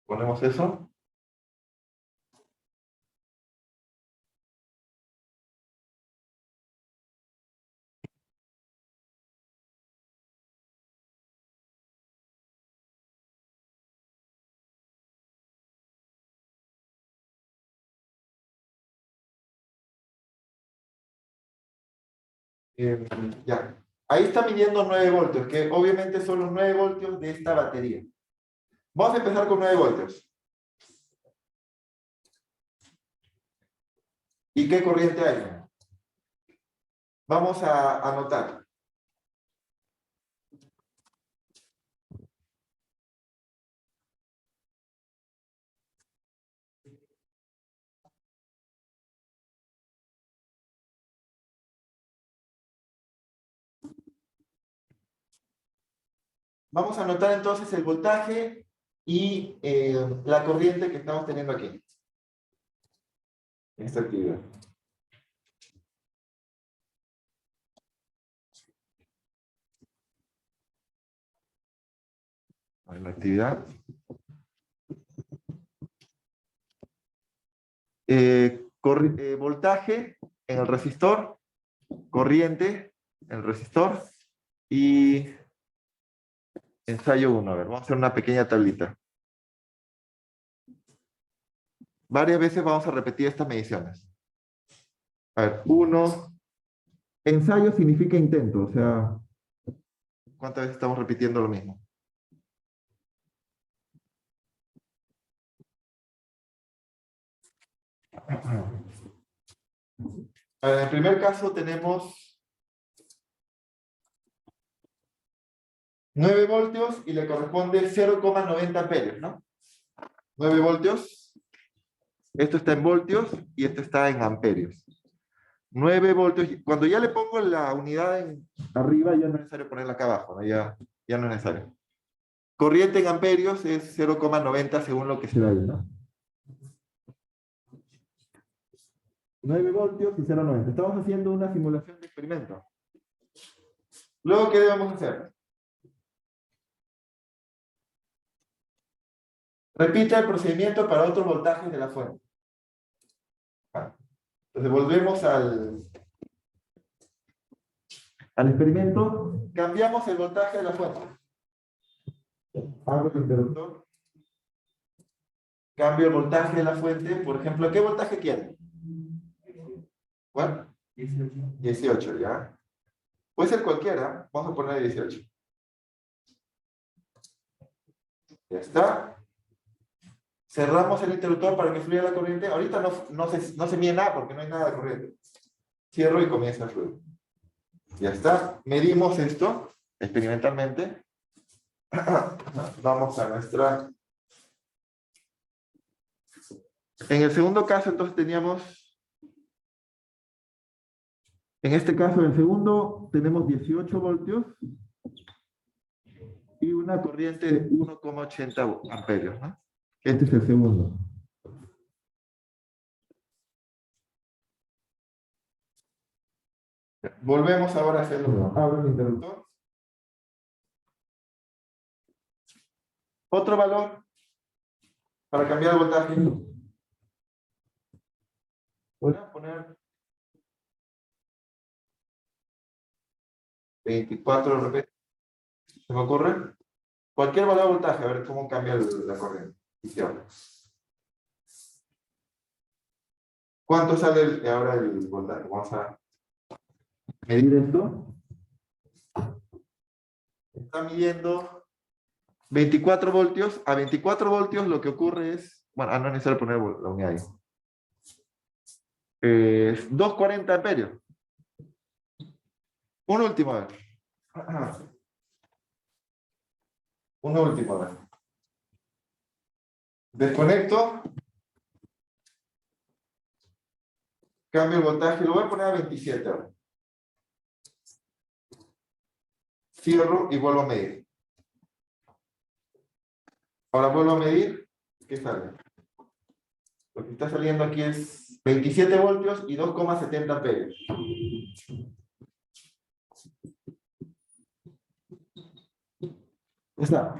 Ponemos eso. Ya. Ahí está midiendo 9 voltios, que obviamente son los 9 voltios de esta batería. Vamos a empezar con 9 voltios. ¿Y qué corriente hay? Vamos a anotar. Vamos a anotar entonces el voltaje y la corriente que estamos teniendo aquí. En esta actividad. En la actividad. Voltaje en el resistor, corriente en el resistor y ensayo 1. A ver, vamos a hacer una pequeña tablita. Varias veces vamos a repetir estas mediciones. A ver, 1. Ensayo significa intento, o sea, ¿cuántas veces estamos repitiendo lo mismo? A ver, en el primer caso tenemos 9 voltios y le corresponde 0,90 amperios, ¿no? 9 voltios. Esto está en voltios y esto está en amperios. 9 voltios. Cuando ya le pongo la unidad arriba, ya no es necesario ponerla acá abajo, ¿no? Ya no es necesario. Corriente en amperios es 0,90 según lo que se da ahí, ¿no? 9 voltios y 0,90. Estamos haciendo una simulación de experimento. Luego, ¿qué debemos hacer? Repita el procedimiento para otro voltaje de la fuente. Entonces volvemos al experimento. Cambiamos el voltaje de la fuente. Abro el interruptor. Cambio el voltaje de la fuente. Por ejemplo, ¿qué voltaje quiere? ¿Cuál? 18, ¿ya? Puede ser cualquiera. Vamos a poner 18. Ya está. Cerramos el interruptor para que fluya la corriente. Ahorita no se mide nada porque no hay nada de corriente. Cierro y comienza a fluir. Ya está. Medimos esto experimentalmente. Vamos a nuestra... En el segundo caso, entonces teníamos... En este caso, en el segundo, tenemos 18 voltios y una corriente de 1,80 amperios, ¿no? Este es el segundo. Volvemos ahora a hacerlo. Abro el interruptor. Otro valor para cambiar el voltaje. Voy a poner 24 de repente. ¿Se me ocurre? Cualquier valor de voltaje, a ver cómo cambia la corriente. ¿Cuánto sale ahora el voltaje? Vamos a medir esto. está midiendo 24 voltios. A 24 voltios lo que ocurre es, bueno, no es necesario poner la unidad ahí. 240 amperios. Un último, a ver. Un último, a ver. Desconecto. Cambio el voltaje, lo voy a poner a 27 ahora. Cierro y vuelvo a medir. Ahora vuelvo a medir. ¿Qué sale? Lo que está saliendo aquí es 27 voltios y 2,70 amperios. Está.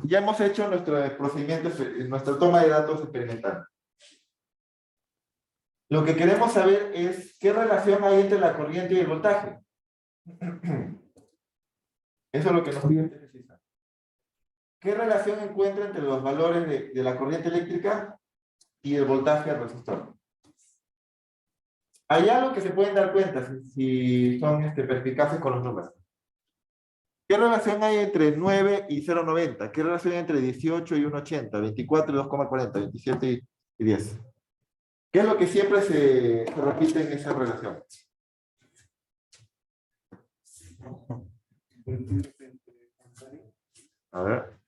Ya hemos hecho nuestro procedimiento, nuestra toma de datos experimental. Lo que queremos saber es qué relación hay entre la corriente y el voltaje. Eso es lo que nos pide este ejercicio. ¿Qué relación encuentra entre los valores de la corriente eléctrica y el voltaje del resistor? Hay algo que se pueden dar cuenta si son perspicaces con los números. ¿Qué relación hay entre 9 y 0,90? ¿Qué relación hay entre 18 y 1,80? 24 y 2,40, 27 y 10. ¿Qué es lo que siempre se repite en esa relación? A ver.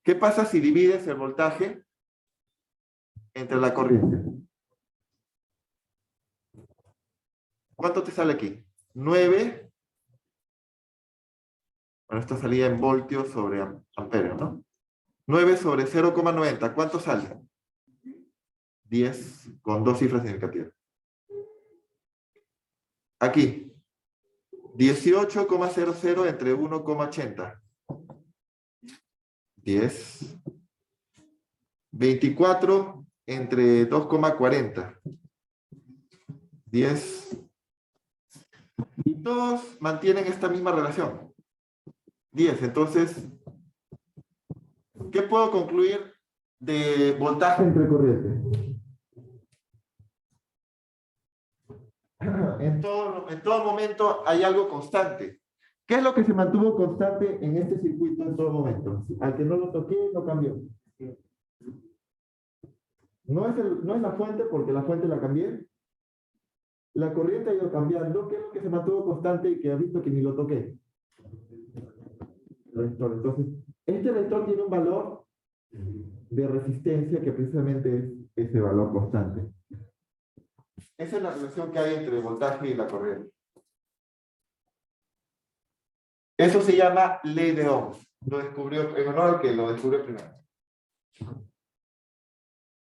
¿Qué pasa si divides el voltaje entre la corriente? ¿Cuánto te sale aquí? 9. Bueno, esto salía en voltios sobre amperios, ¿no? 9 sobre 0,90. ¿Cuánto sale? 10 con dos cifras significativas. Aquí. 18,00 entre 1,80. 10. 24 entre 2,40. 10. Y todos mantienen esta misma relación. 10. Entonces, ¿qué puedo concluir de voltaje entre corriente? En todo momento hay algo constante. ¿Qué es lo que se mantuvo constante en este circuito en todo momento? Al que no lo toqué, no cambió. No es la fuente, porque la fuente la cambié. La corriente ha ido cambiando. ¿Qué es lo que se mantuvo constante y que ha visto que ni lo toqué? El resistor. Entonces, este resistor tiene un valor de resistencia que precisamente es ese valor constante. Esa es la relación que hay entre el voltaje y la corriente. Eso se llama ley de Ohm. Lo descubrió, en honor al que lo descubrió primero.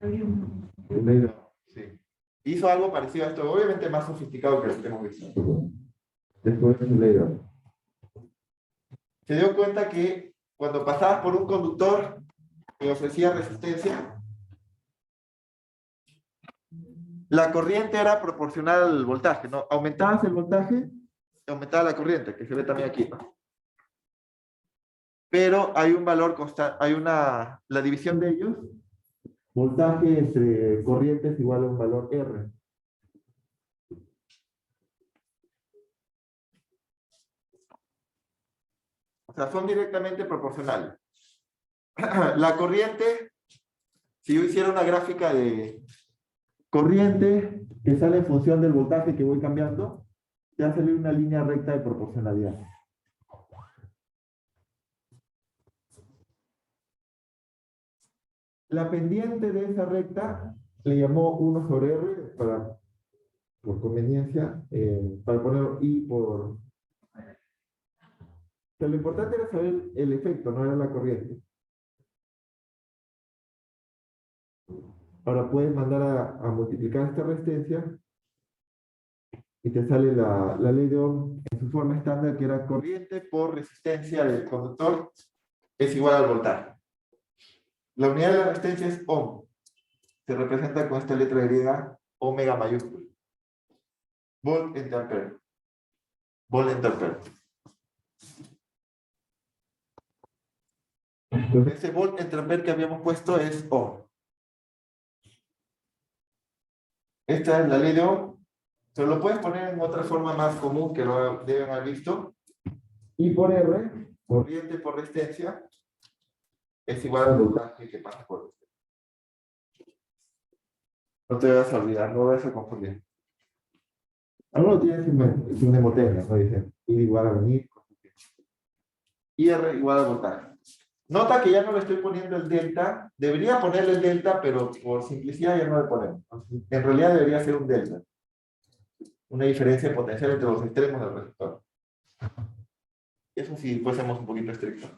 Ley de Ohm, sí. Hizo algo parecido a esto, obviamente más sofisticado que lo que hemos visto. Después de ley de Ohm. Se dio cuenta que cuando pasabas por un conductor que ofrecía resistencia, la corriente era proporcional al voltaje, ¿no? Aumentabas el voltaje, aumentaba la corriente, que se ve también aquí. Pero hay un valor constante, la división de ellos, voltaje entre corrientes igual a un valor R. O sea, son directamente proporcionales. La corriente, si yo hiciera una gráfica de corriente que sale en función del voltaje que voy cambiando, te va a salir una línea recta de proporcionalidad. La pendiente de esa recta le llamó 1 sobre R por conveniencia, para poner I por... O sea, lo importante era saber el efecto, no era la corriente. Ahora puedes mandar a multiplicar esta resistencia y te sale la ley de Ohm en su forma estándar, que era corriente por resistencia del conductor es igual al voltaje. La unidad de la resistencia es Ohm. Se representa con esta letra griega omega mayúscula. Volt entre ampere. Volt entre ampere. Entonces ese volt entre ampere que habíamos puesto es Ohm. Esta es la ley de Ohm. Se lo puedes poner en otra forma más común que lo deben haber visto. I por R corriente por resistencia es igual al voltaje que pasa por resistencia. No te vayas a olvidar, no vayas a confundir. Algunos tienen su mnemotecnia, ¿no? Dicen I igual a venir, IR igual al voltaje. Nota que ya no le estoy poniendo el delta. Debería ponerle el delta, pero por simplicidad ya no le ponemos. En realidad debería ser un delta. Una diferencia potencial entre los extremos del resistor. Eso sí, fuésemos un poquito estrictos.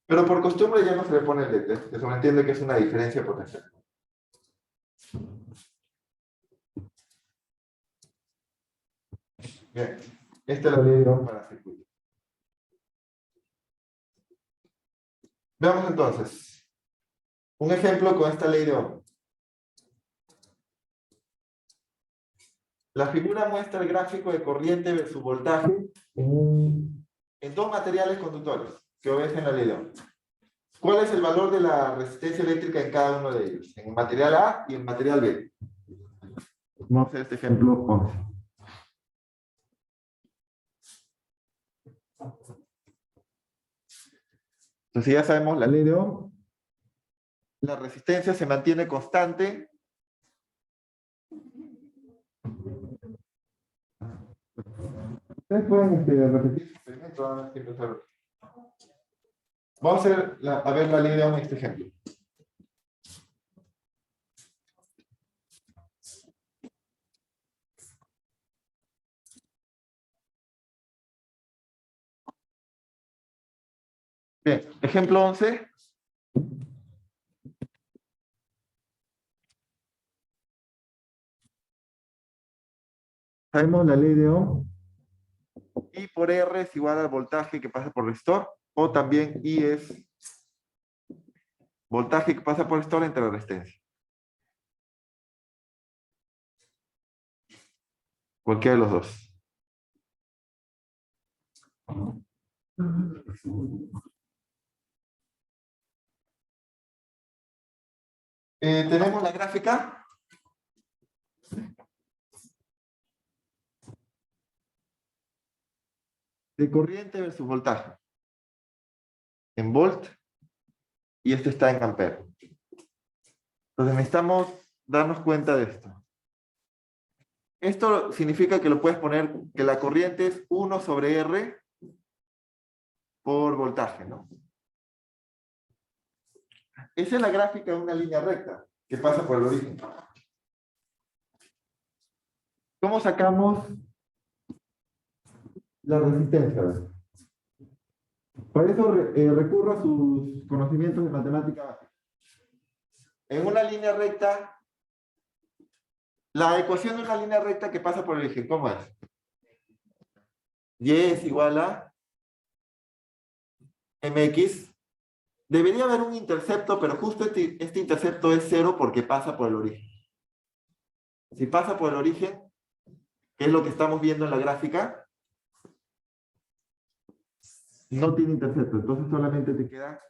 Pero por costumbre ya no se le pone el delta. Se sobreentiende que es una diferencia potencial. Bien. Esta es la ley de Ohm para circuitos. Veamos entonces un ejemplo con esta ley de Ohm. La figura muestra el gráfico de corriente versus voltaje en dos materiales conductores que obedecen la ley de Ohm. ¿Cuál es el valor de la resistencia eléctrica en cada uno de ellos? En el material A y en el material B. Vamos a hacer este ejemplo 11. Entonces ya sabemos la ley de Ohm. La resistencia se mantiene constante. Ustedes pueden repetir su experimento. Vamos a ver la ley de Ohm en este ejemplo. Bien, ejemplo 11. Sabemos la ley de Ohm. I por R es igual al voltaje que pasa por resistor, o también I es voltaje que pasa por resistor entre la resistencia. Cualquiera de los dos. Tenemos la gráfica. De corriente versus voltaje. En volt. Y este está en ampere. Entonces necesitamos darnos cuenta de esto. Esto significa que lo puedes poner, que la corriente es 1 sobre R por voltaje, ¿no? Esa es la gráfica de una línea recta que pasa por el origen. ¿Cómo sacamos la resistencia? Para eso recurro a sus conocimientos de matemática básica. En una línea recta, la ecuación de una línea recta que pasa por el origen, ¿cómo es? Y es igual a mx. Debería haber un intercepto, pero justo este intercepto es 0 porque pasa por el origen. Si pasa por el origen, que es lo que estamos viendo en la gráfica, no tiene intercepto. Entonces solamente te queda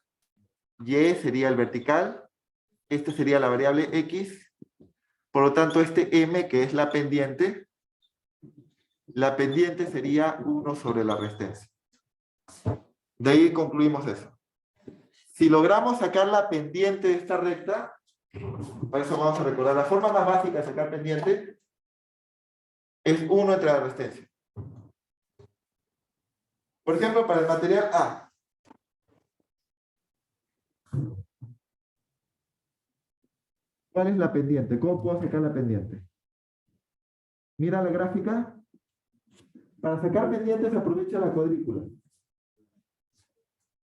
y sería el vertical, este sería la variable x, por lo tanto este m, que es la pendiente sería 1 sobre la resistencia. De ahí concluimos eso. Si logramos sacar la pendiente de esta recta, para eso vamos a recordar, la forma más básica de sacar pendiente es 1 entre la resistencia. Por ejemplo, para el material A. ¿Cuál es la pendiente? ¿Cómo puedo sacar la pendiente? Mira la gráfica. Para sacar pendiente se aprovecha la cuadrícula.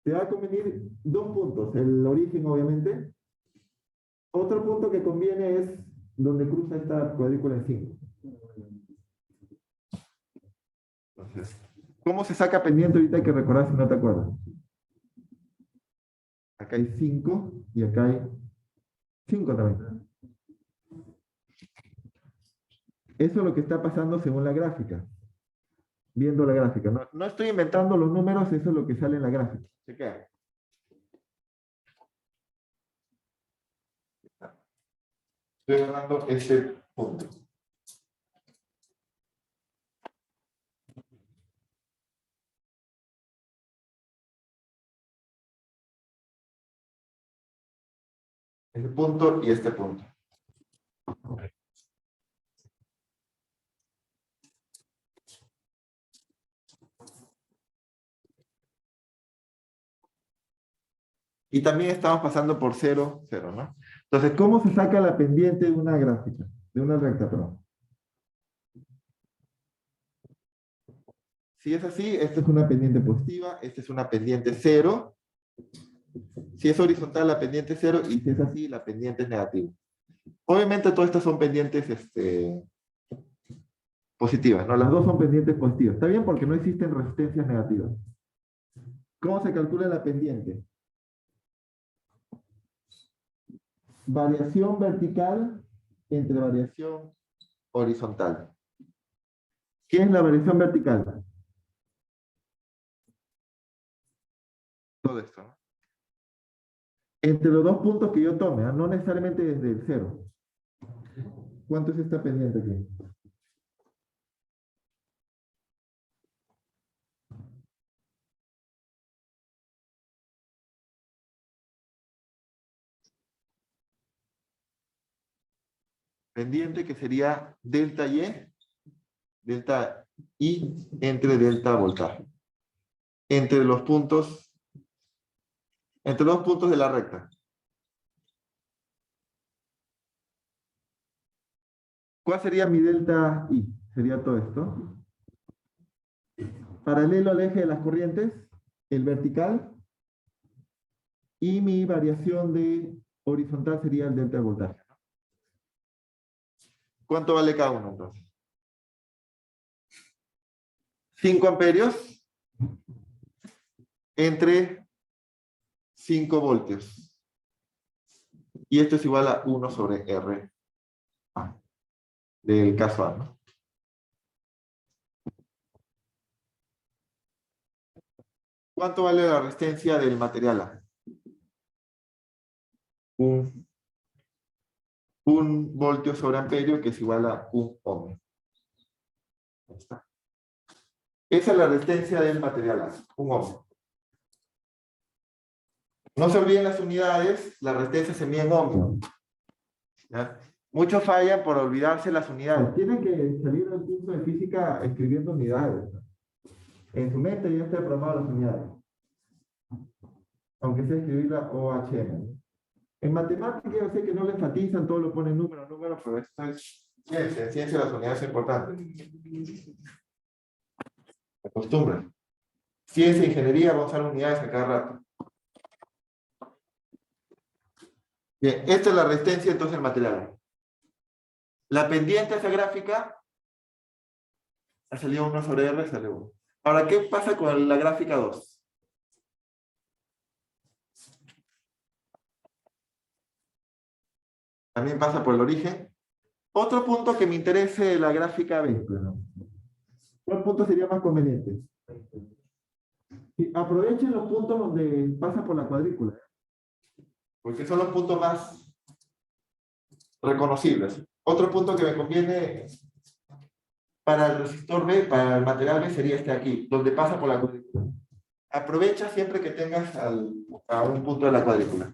Te va a convenir dos puntos. El origen, obviamente. Otro punto que conviene es donde cruza esta cuadrícula en 5. Entonces, ¿cómo se saca pendiente? Ahorita hay que recordar si no te acuerdas. Acá hay 5 y acá hay 5 también. Eso es lo que está pasando según la gráfica. Viendo la gráfica. No estoy inventando los números, eso es lo que sale en la gráfica. ¿Se queda? Estoy ganando este punto. Este punto y este punto. Y también estamos pasando por 0, 0, ¿no? Entonces, ¿cómo se saca la pendiente de una gráfica? De una recta, perdón. Si es así, esta es una pendiente positiva, esta es una pendiente 0. Si es horizontal, la pendiente es 0, y si es así, la pendiente es negativa. Obviamente, todas estas son pendientes positivas, ¿no? Las dos son pendientes positivas. Está bien porque no existen resistencias negativas. ¿Cómo se calcula la pendiente? Variación vertical entre variación horizontal. ¿Qué es la variación vertical? Todo esto, ¿no? Entre los dos puntos que yo tome, ¿eh? No necesariamente desde el 0. ¿Cuánto es esta pendiente aquí? Pendiente que sería delta I entre delta voltaje. Entre los puntos de la recta. ¿Cuál sería mi delta I? Sería todo esto. Paralelo al eje de las corrientes, el vertical, y mi variación de horizontal sería el delta de voltaje. ¿Cuánto vale cada uno entonces? 5 amperios entre 5 voltios. Y esto es igual a 1 sobre R del caso A, ¿no? ¿Cuánto vale la resistencia del material A? Un voltio sobre amperio, que es igual a 1 ohm. Ahí está. Esa es la resistencia del material A, 1 ohm. No se olviden las unidades, la resistencia se mide en ohm. ¿Ya? Muchos fallan por olvidarse las unidades. Tienen que salir del curso de física escribiendo unidades. En su mente ya está programado las unidades. Aunque sea escribir la OHM. En matemáticas yo sé que no le enfatizan, todo lo ponen número, pero esto es ciencia. En ciencia las unidades son importantes. Acostumbren. Ciencia e ingeniería vamos a usar unidades a cada rato. Bien, esta es la resistencia entonces del material. La pendiente de esa gráfica ha salido 1 sobre R, sale 1. Ahora, ¿qué pasa con la gráfica 2? También pasa por el origen. Otro punto que me interese de la gráfica B. ¿Cuál punto sería más conveniente? Aprovechen los puntos donde pasa por la cuadrícula. Porque son los puntos más reconocibles. Otro punto que me conviene para el resistor B, para el material B, sería este aquí, donde pasa por la cuadrícula. Aprovecha siempre que tengas a un punto de la cuadrícula.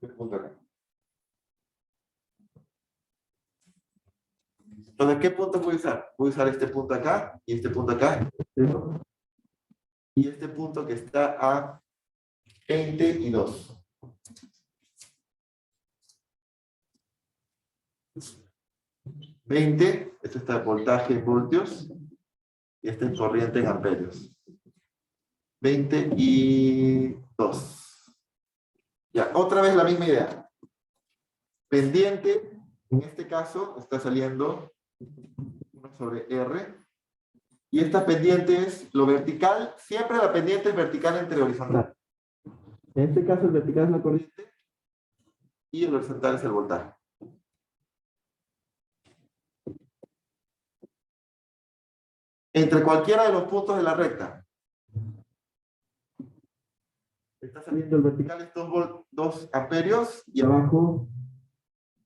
Este punto acá. Entonces, ¿qué punto voy a usar? Voy a usar este punto acá y este punto acá. Y este punto que está a 20 y 2. Esto está en voltaje en voltios, y este es corriente en amperios. 20 y 2. Ya, otra vez la misma idea. Pendiente, en este caso, está saliendo 1 sobre R. Y esta pendiente es lo vertical, siempre la pendiente es vertical entre horizontal. En este caso el vertical es la corriente y el horizontal es el voltaje. Entre cualquiera de los puntos de la recta está saliendo el vertical es 2 amperios y abajo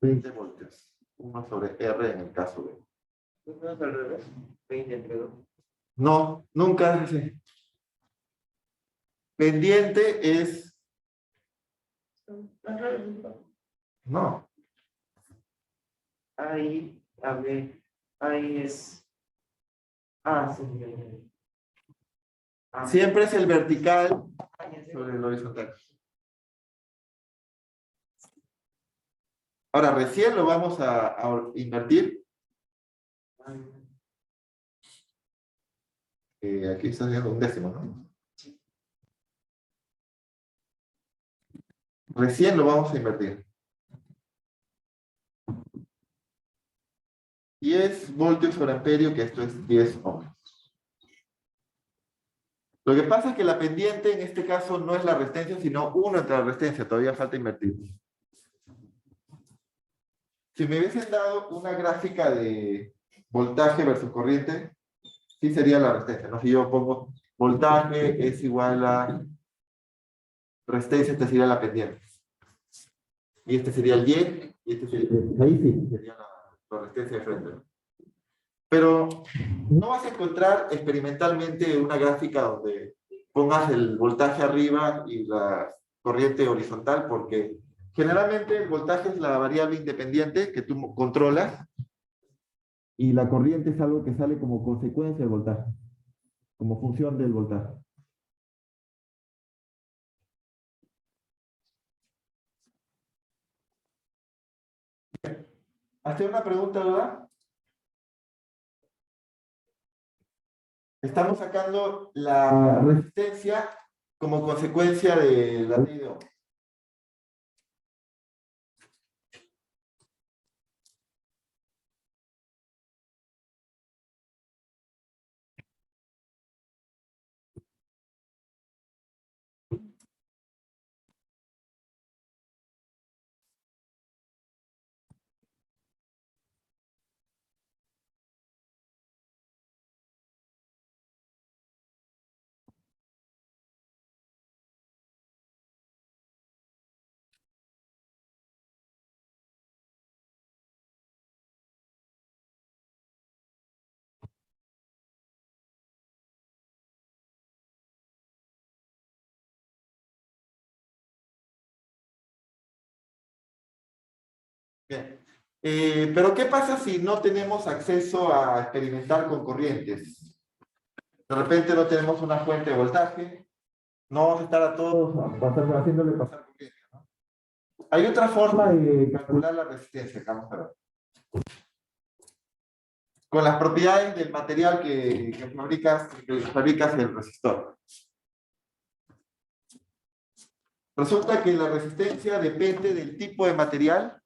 20 voltios. 1 sobre R en el caso de... ¿No es al revés? 20 entre 2. No, nunca es así. Pendiente es No. Ahí, a ver, ahí es. Ah, sí. Ah, Siempre es el vertical sobre el horizontal. Ahora, recién lo vamos a invertir. Aquí está viendo un décimo, ¿no? Recién lo vamos a invertir. 10 voltios sobre amperio, que esto es 10 ohms. Lo que pasa es que la pendiente en este caso no es la resistencia, sino 1 entre la resistencia. Todavía falta invertir. Si me hubiesen dado una gráfica de voltaje versus corriente, sí sería la resistencia, ¿no? Si yo pongo voltaje es igual a resistencia, esta sería la pendiente. Y este sería el Y, y este sería, ahí sí, sería la resistencia de frente. Pero no vas a encontrar experimentalmente una gráfica donde pongas el voltaje arriba y la corriente horizontal, porque generalmente el voltaje es la variable independiente que tú controlas y la corriente es algo que sale como consecuencia del voltaje, como función del voltaje. ¿Hacer una pregunta, duda? Estamos sacando la resistencia como consecuencia de la ley de Ohm. Bien. Pero ¿qué pasa si no tenemos acceso a experimentar con corrientes? De repente no tenemos una fuente de voltaje, no vamos a estar a todos haciéndole pasar corriente, ¿no? Hay otra forma de calcular la resistencia, vamos a ver. Con las propiedades del material que fabricas el resistor. Resulta que la resistencia depende del tipo de material.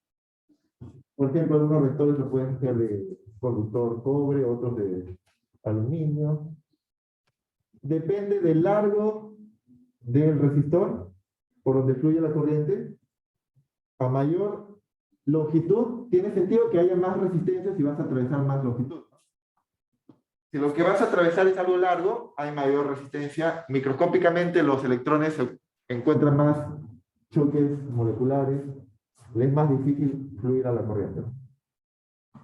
Por ejemplo, algunos resistores lo pueden ser de conductor cobre, otros de aluminio. Depende del largo del resistor por donde fluye la corriente. A mayor longitud, tiene sentido que haya más resistencia si vas a atravesar más longitud. Si lo que vas a atravesar es algo largo, hay mayor resistencia. Microscópicamente los electrones se encuentran más choques moleculares, les es más difícil fluir a la corriente.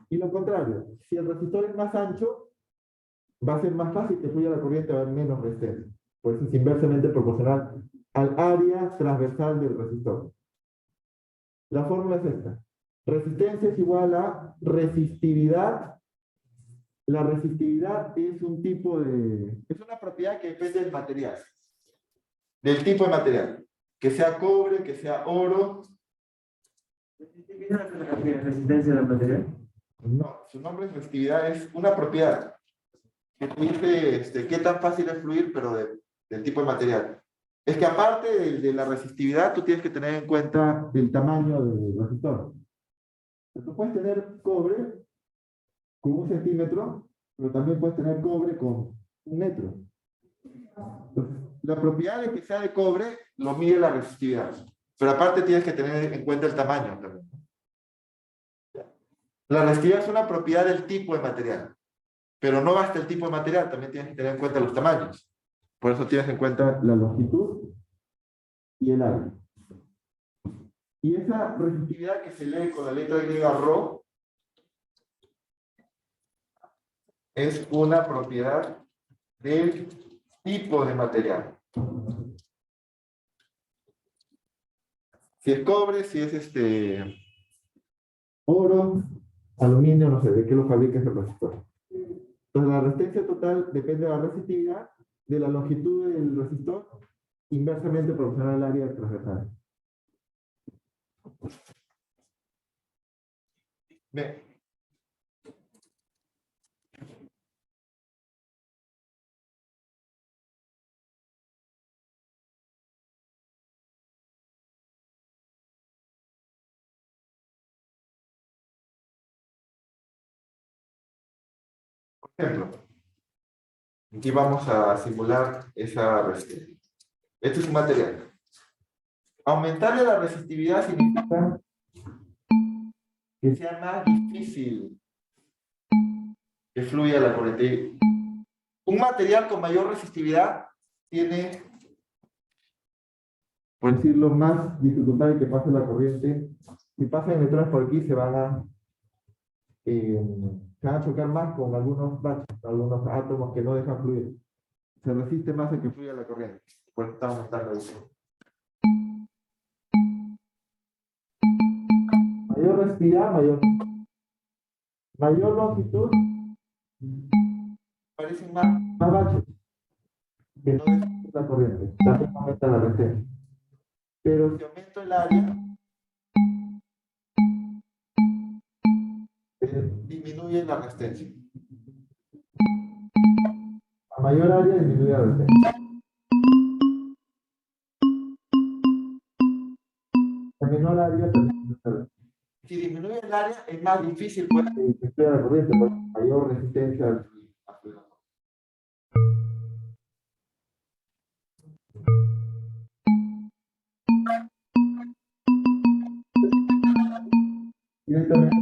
Y lo contrario, si el resistor es más ancho, va a ser más fácil que fluya la corriente, va a haber menos resistencia. Por eso es inversamente proporcional al área transversal del resistor. La fórmula es esta. Resistencia es igual a resistividad. La resistividad es un tipo de... es una propiedad que depende del material. Del tipo de material. Que sea cobre, que sea oro. ¿Qué es la resistencia del material? No, su nombre es resistividad, es una propiedad que te dice qué tan fácil es fluir, pero del tipo de material. Es que aparte de la resistividad, tú tienes que tener en cuenta el tamaño del resistor. Tú puedes tener cobre con 1 centímetro, pero también puedes tener cobre con 1 metro. Entonces, la propiedad de que sea de cobre lo mide la resistividad. Pero aparte tienes que tener en cuenta el tamaño también. La resistividad es una propiedad del tipo de material. Pero no basta el tipo de material, también tienes que tener en cuenta los tamaños. Por eso tienes en cuenta la longitud y el área. Y esa resistividad que se lee con la letra griega ρ es una propiedad del tipo de material. Si es cobre, si es oro, aluminio, no sé, de qué lo fabrica ese resistor. Entonces la resistencia total depende de la resistividad, de la longitud del resistor, inversamente proporcional al área transversal. Bien. Por ejemplo, aquí vamos a simular esa resistencia. Este es un material. Aumentarle la resistividad significa que sea más difícil que fluya la corriente. Un material con mayor resistividad tiene, por decirlo, más dificultad de que pase la corriente. Si pasan electrones por aquí, se van a chocar más con algunos baches, algunos átomos que no dejan fluir. Se resiste más a que fluya la corriente. Por eso estamos aumentando eso. Mayor resistividad, mayor longitud, parecen más baches que no dejan la corriente. También aumenta la resistencia. Pero si aumento el área, disminuye la resistencia. A mayor área disminuye la resistencia. A menor área también disminuye la resistencia. Si disminuye el área, es más difícil pues, que fluya la corriente, porque mayor resistencia al fluir. Directamente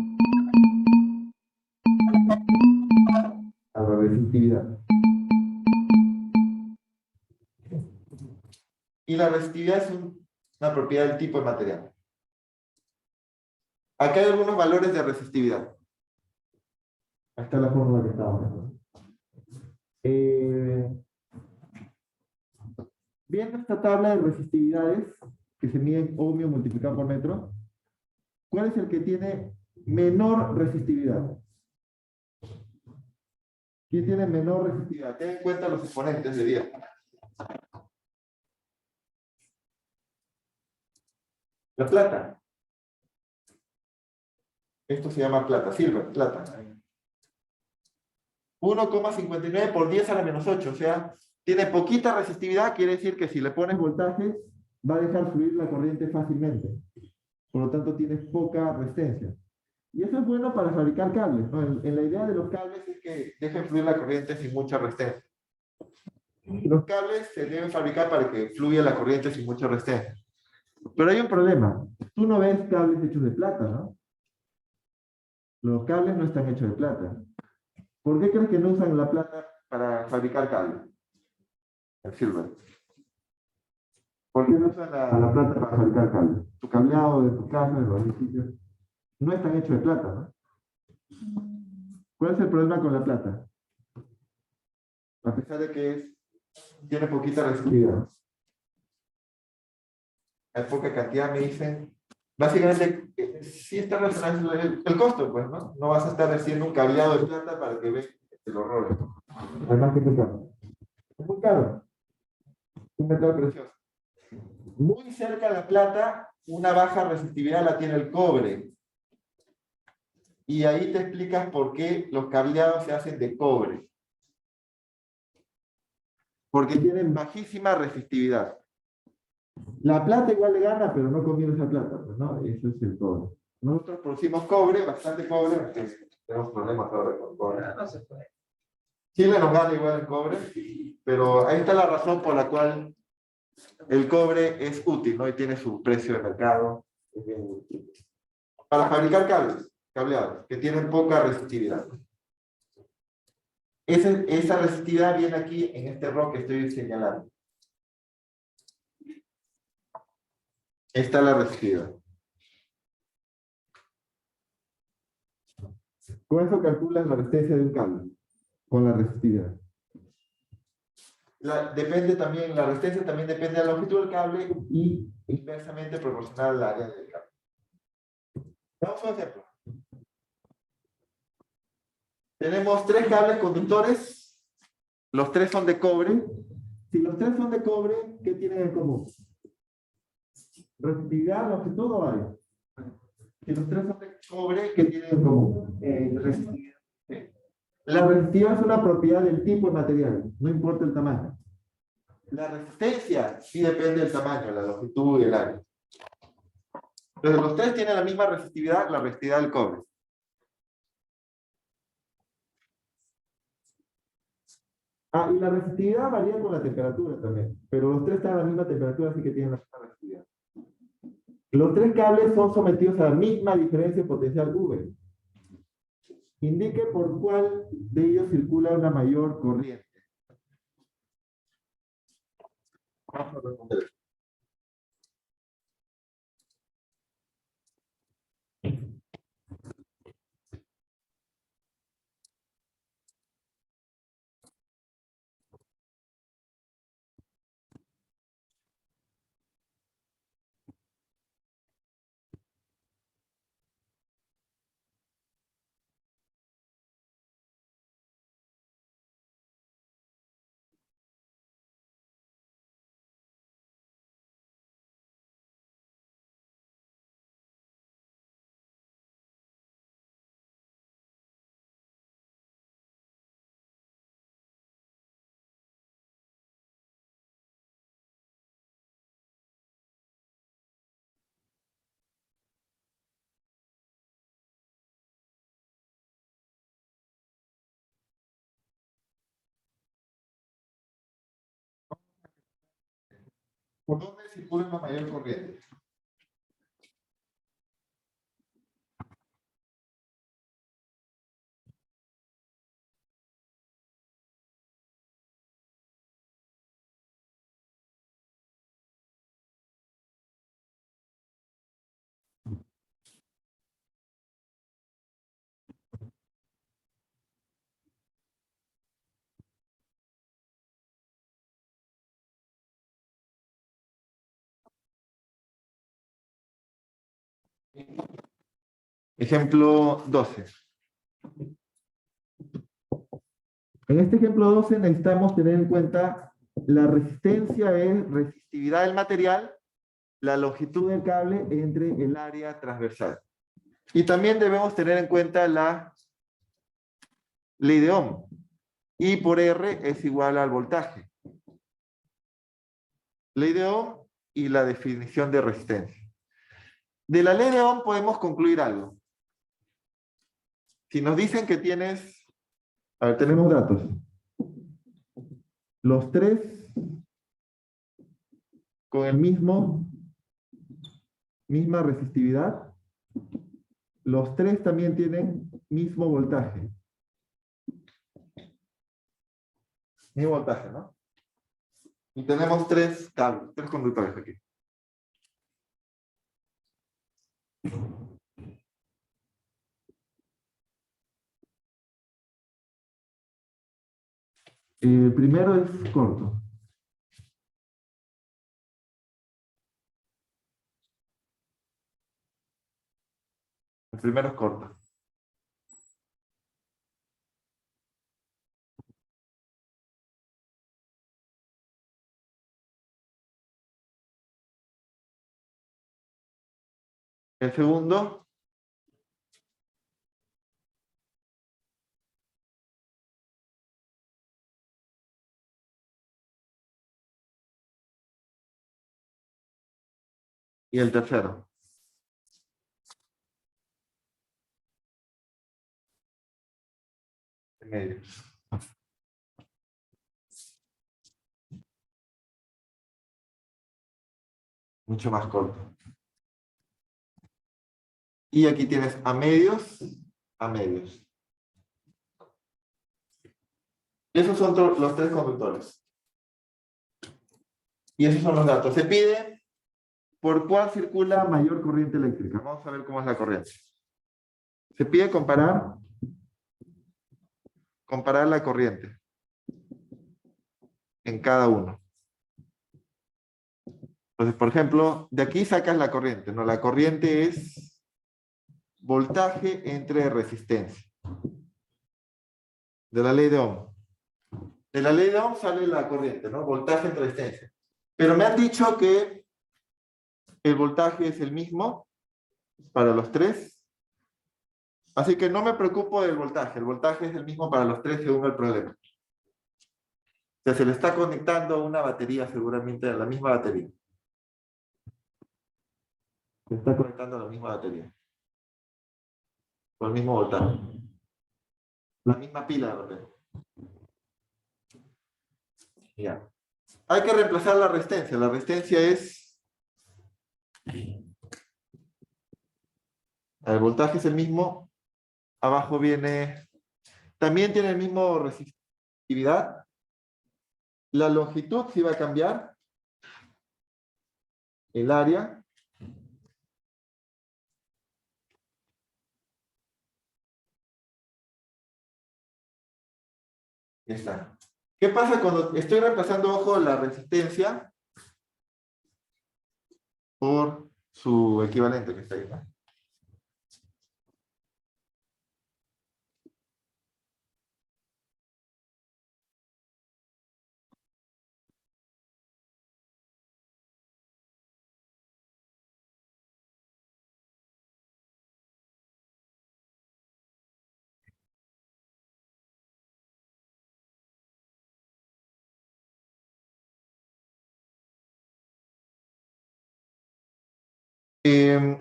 a la resistividad. Y la resistividad es una propiedad del tipo de material. Acá hay algunos valores de resistividad. Ahí está la fórmula que estaba viendo. Viendo esta tabla de resistividades que se miden ohmio multiplicado por metro, ¿cuál es el que tiene menor resistividad? ¿Quién tiene menor resistividad? Ten en cuenta los exponentes de 10. La plata. Esto se llama plata, silver, plata. 1,59 por 10 a la menos 8, o sea, tiene poquita resistividad, quiere decir que si le pones voltaje, va a dejar fluir la corriente fácilmente. Por lo tanto, tienes poca resistencia. Y eso es bueno para fabricar cables, ¿no? En la idea de los cables es que dejen fluir la corriente sin mucha resistencia. Los cables se deben fabricar para que fluya la corriente sin mucha resistencia. Pero hay un problema. Tú no ves cables hechos de plata, ¿no? Los cables no están hechos de plata. ¿Por qué crees que no usan la plata para fabricar cables? El silver. ¿Por qué no usan la plata para fabricar cables? Tu cableado de tu casa, de los edificios, no están hechos de plata, ¿no? ¿Cuál es el problema con la plata? A pesar de que tiene poquita resistividad. Hay poca cantidad, me dicen. Básicamente, sí está relacionado el costo, pues, ¿no? No vas a estar haciendo un cableado de plata para que veas el horror. Además que es muy caro. Es muy caro. Un metal precioso. Muy cerca de la plata, una baja resistividad la tiene el cobre. Y ahí te explicas por qué los cableados se hacen de cobre. Porque tienen bajísima resistividad. La plata igual le gana, pero no conviene esa plata, pues, ¿no? Eso es el cobre. Nosotros producimos cobre, bastante cobre, porque tenemos problemas ahora con cobre. No se puede. Chile nos gana igual el cobre, pero ahí está la razón por la cual el cobre es útil, ¿no? Y tiene su precio de mercado. Es bien útil. Para fabricar cables, cableados, que tienen poca resistividad. Esa resistividad viene aquí en este rock que estoy señalando. Esta es la resistividad. Con eso calculas la resistencia de un cable, con la resistividad. Depende también, la resistencia también depende de la longitud del cable y inversamente proporcional al área del cable. Vamos a un ejemplo. Tenemos 3 cables conductores, los 3 son de cobre. Si los 3 son de cobre, ¿qué tienen en común? Resistividad, longitud o área. Si los 3 son de cobre, ¿qué tienen en común? Resistividad. La resistividad es una propiedad del tipo de material, no importa el tamaño. La resistencia sí depende del tamaño, la longitud y el área. Entonces, los 3 tienen la misma resistividad, la resistividad del cobre. Y la resistividad varía con la temperatura también, pero los 3 están a la misma temperatura, así que tienen la misma resistividad. Los 3 cables son sometidos a la misma diferencia potencial V. Indique por cuál de ellos circula una mayor corriente. Vamos a responder. ¿Por dónde circula una mayor corriente? Ejemplo 12. En este ejemplo 12 necesitamos tener en cuenta la resistencia es resistividad del material, la longitud del cable entre el área transversal. Y también debemos tener en cuenta la ley de Ohm. I por R es igual al voltaje. Ley de Ohm y la definición de resistencia. De la ley de Ohm podemos concluir algo. Si nos dicen que tienes, a ver, tenemos datos. Los 3 con el misma resistividad. Los 3 también tienen mismo voltaje. Mismo voltaje, ¿no? Y tenemos 3 cables, 3 conductores aquí. El primero es corto. El primero es corto. El segundo y el tercero. En medio. Mucho más corto. Y aquí tienes a medios, a medios. Esos son los 3 conductores. Y esos son los datos. Se pide por cuál circula mayor corriente eléctrica. Vamos a ver cómo es la corriente. Se pide comparar la corriente. en cada uno. Entonces, por ejemplo, de aquí sacas la corriente, ¿no? La corriente es voltaje entre resistencia. De la ley de Ohm. De la ley de Ohm sale la corriente, ¿no? Voltaje entre resistencia. Pero me han dicho que el voltaje es el mismo para los tres. Así que no me preocupo del voltaje. El voltaje es el mismo para los tres según el problema. O sea, se le está conectando a una batería seguramente, a la misma batería. Se está conectando a la misma batería. Con el mismo voltaje. La misma pila de repente. Ya. Hay que reemplazar la resistencia. La resistencia es... El voltaje es el mismo. Abajo viene... También tiene el mismo resistividad. La longitud sí va a cambiar. El área. Ya está. ¿Qué pasa cuando estoy reemplazando, ojo, la resistencia por su equivalente que está ahí, ¿no?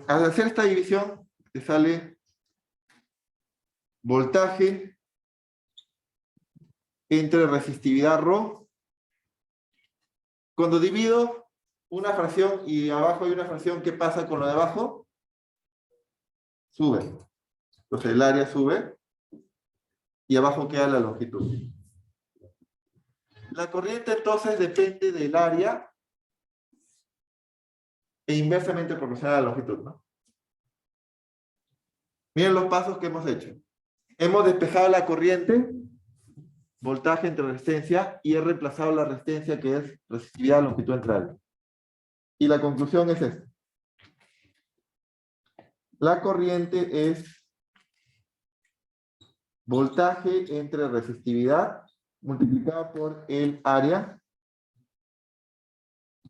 Al hacer esta división, te sale voltaje entre resistividad ρ. Cuando divido una fracción y abajo hay una fracción, ¿qué pasa con lo de abajo? Sube. Entonces el área sube y abajo queda la longitud. La corriente entonces depende del área e inversamente proporcional a la longitud, ¿no? Miren los pasos que hemos hecho. Hemos despejado la corriente, voltaje entre resistencia, y he reemplazado la resistencia que es resistividad a longitud entre área. Y la conclusión es esta. La corriente es voltaje entre resistividad multiplicado por el área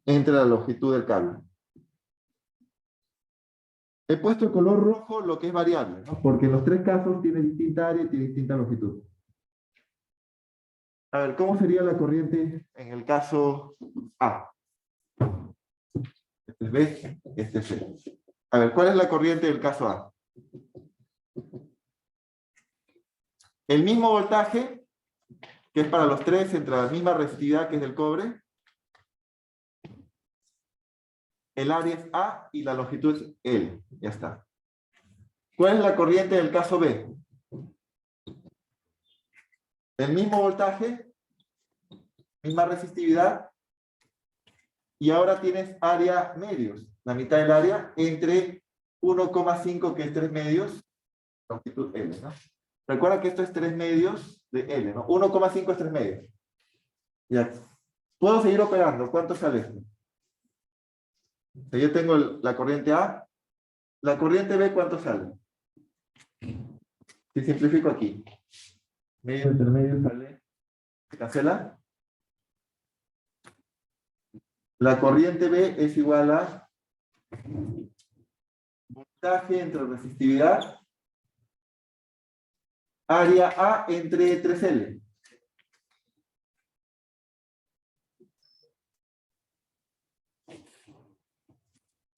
entre la longitud del cable. He puesto el color rojo lo que es variable, ¿no? Porque en los tres casos tiene distinta área y tiene distinta longitud. A ver, ¿cómo sería la corriente en el caso A? Este es B, este es C. A ver, ¿cuál es la corriente del caso A? El mismo voltaje, que es para los tres, entre la misma resistividad que es del cobre. El área es A y la longitud es L. Ya está. ¿Cuál es la corriente del caso B? El mismo voltaje, misma resistividad, y ahora tienes área medios, la mitad del área, entre 1,5 que es 3 medios, longitud L, ¿no? Recuerda que esto es 3 medios de L, ¿no? 1,5 es 3 medios. Ya. Puedo seguir operando. ¿Cuánto sale esto? Si yo tengo la corriente A, la corriente B, ¿cuánto sale? Si simplifico aquí. Medio entre medio sale. ¿Se cancela? La corriente B es igual a voltaje entre resistividad, área A entre 3L.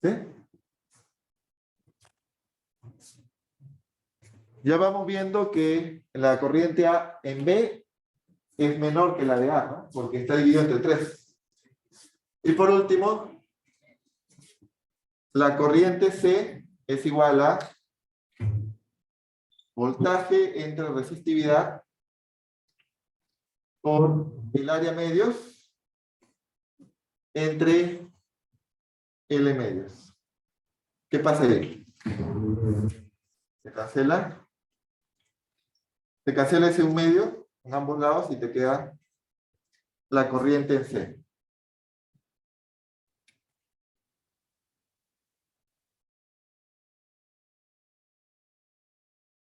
¿Sí? Ya vamos viendo que la corriente A en B es menor que la de A, ¿no? Porque está dividido entre 3. Y por último, la corriente C es igual a voltaje entre resistividad por el área medios entre L medios. ¿Qué pasa ahí? Se cancela. Se cancela ese un medio en ambos lados y te queda la corriente en C.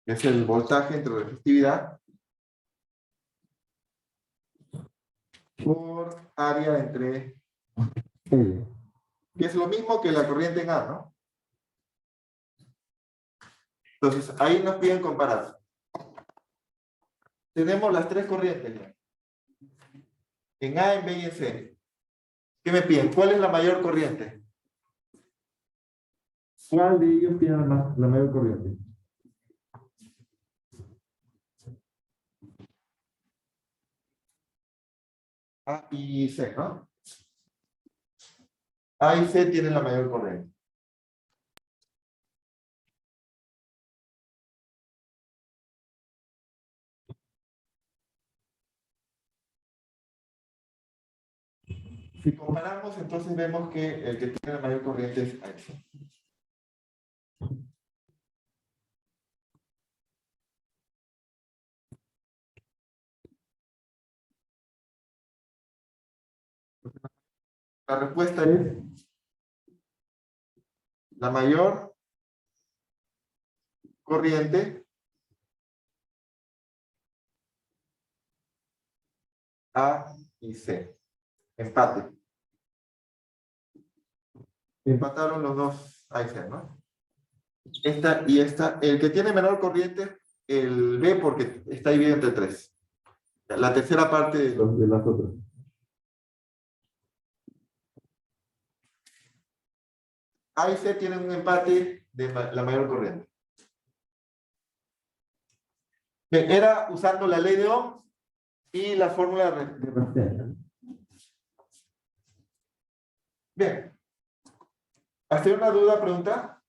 Es el voltaje entre resistividad por área entre L. Que es lo mismo que la corriente en A, ¿no? Entonces, ahí nos piden comparar. Tenemos las tres corrientes ya. En A, en B y en C. ¿Qué me piden? ¿Cuál es la mayor corriente? ¿Cuál de ellos tiene la mayor corriente? A y C, ¿no? A y C tienen la mayor corriente. Si comparamos, entonces vemos que el que tiene la mayor corriente es A y C. La respuesta es la mayor corriente A y C. Empate. Empataron los dos A y C, ¿no? Esta y esta. El que tiene menor corriente, el B, porque está dividido entre 3. La tercera parte de las otras. A y C tienen un empate de la mayor corriente. Bien, era usando la ley de Ohm y la fórmula de resistencia. Bien. ¿Hasta una duda, pregunta?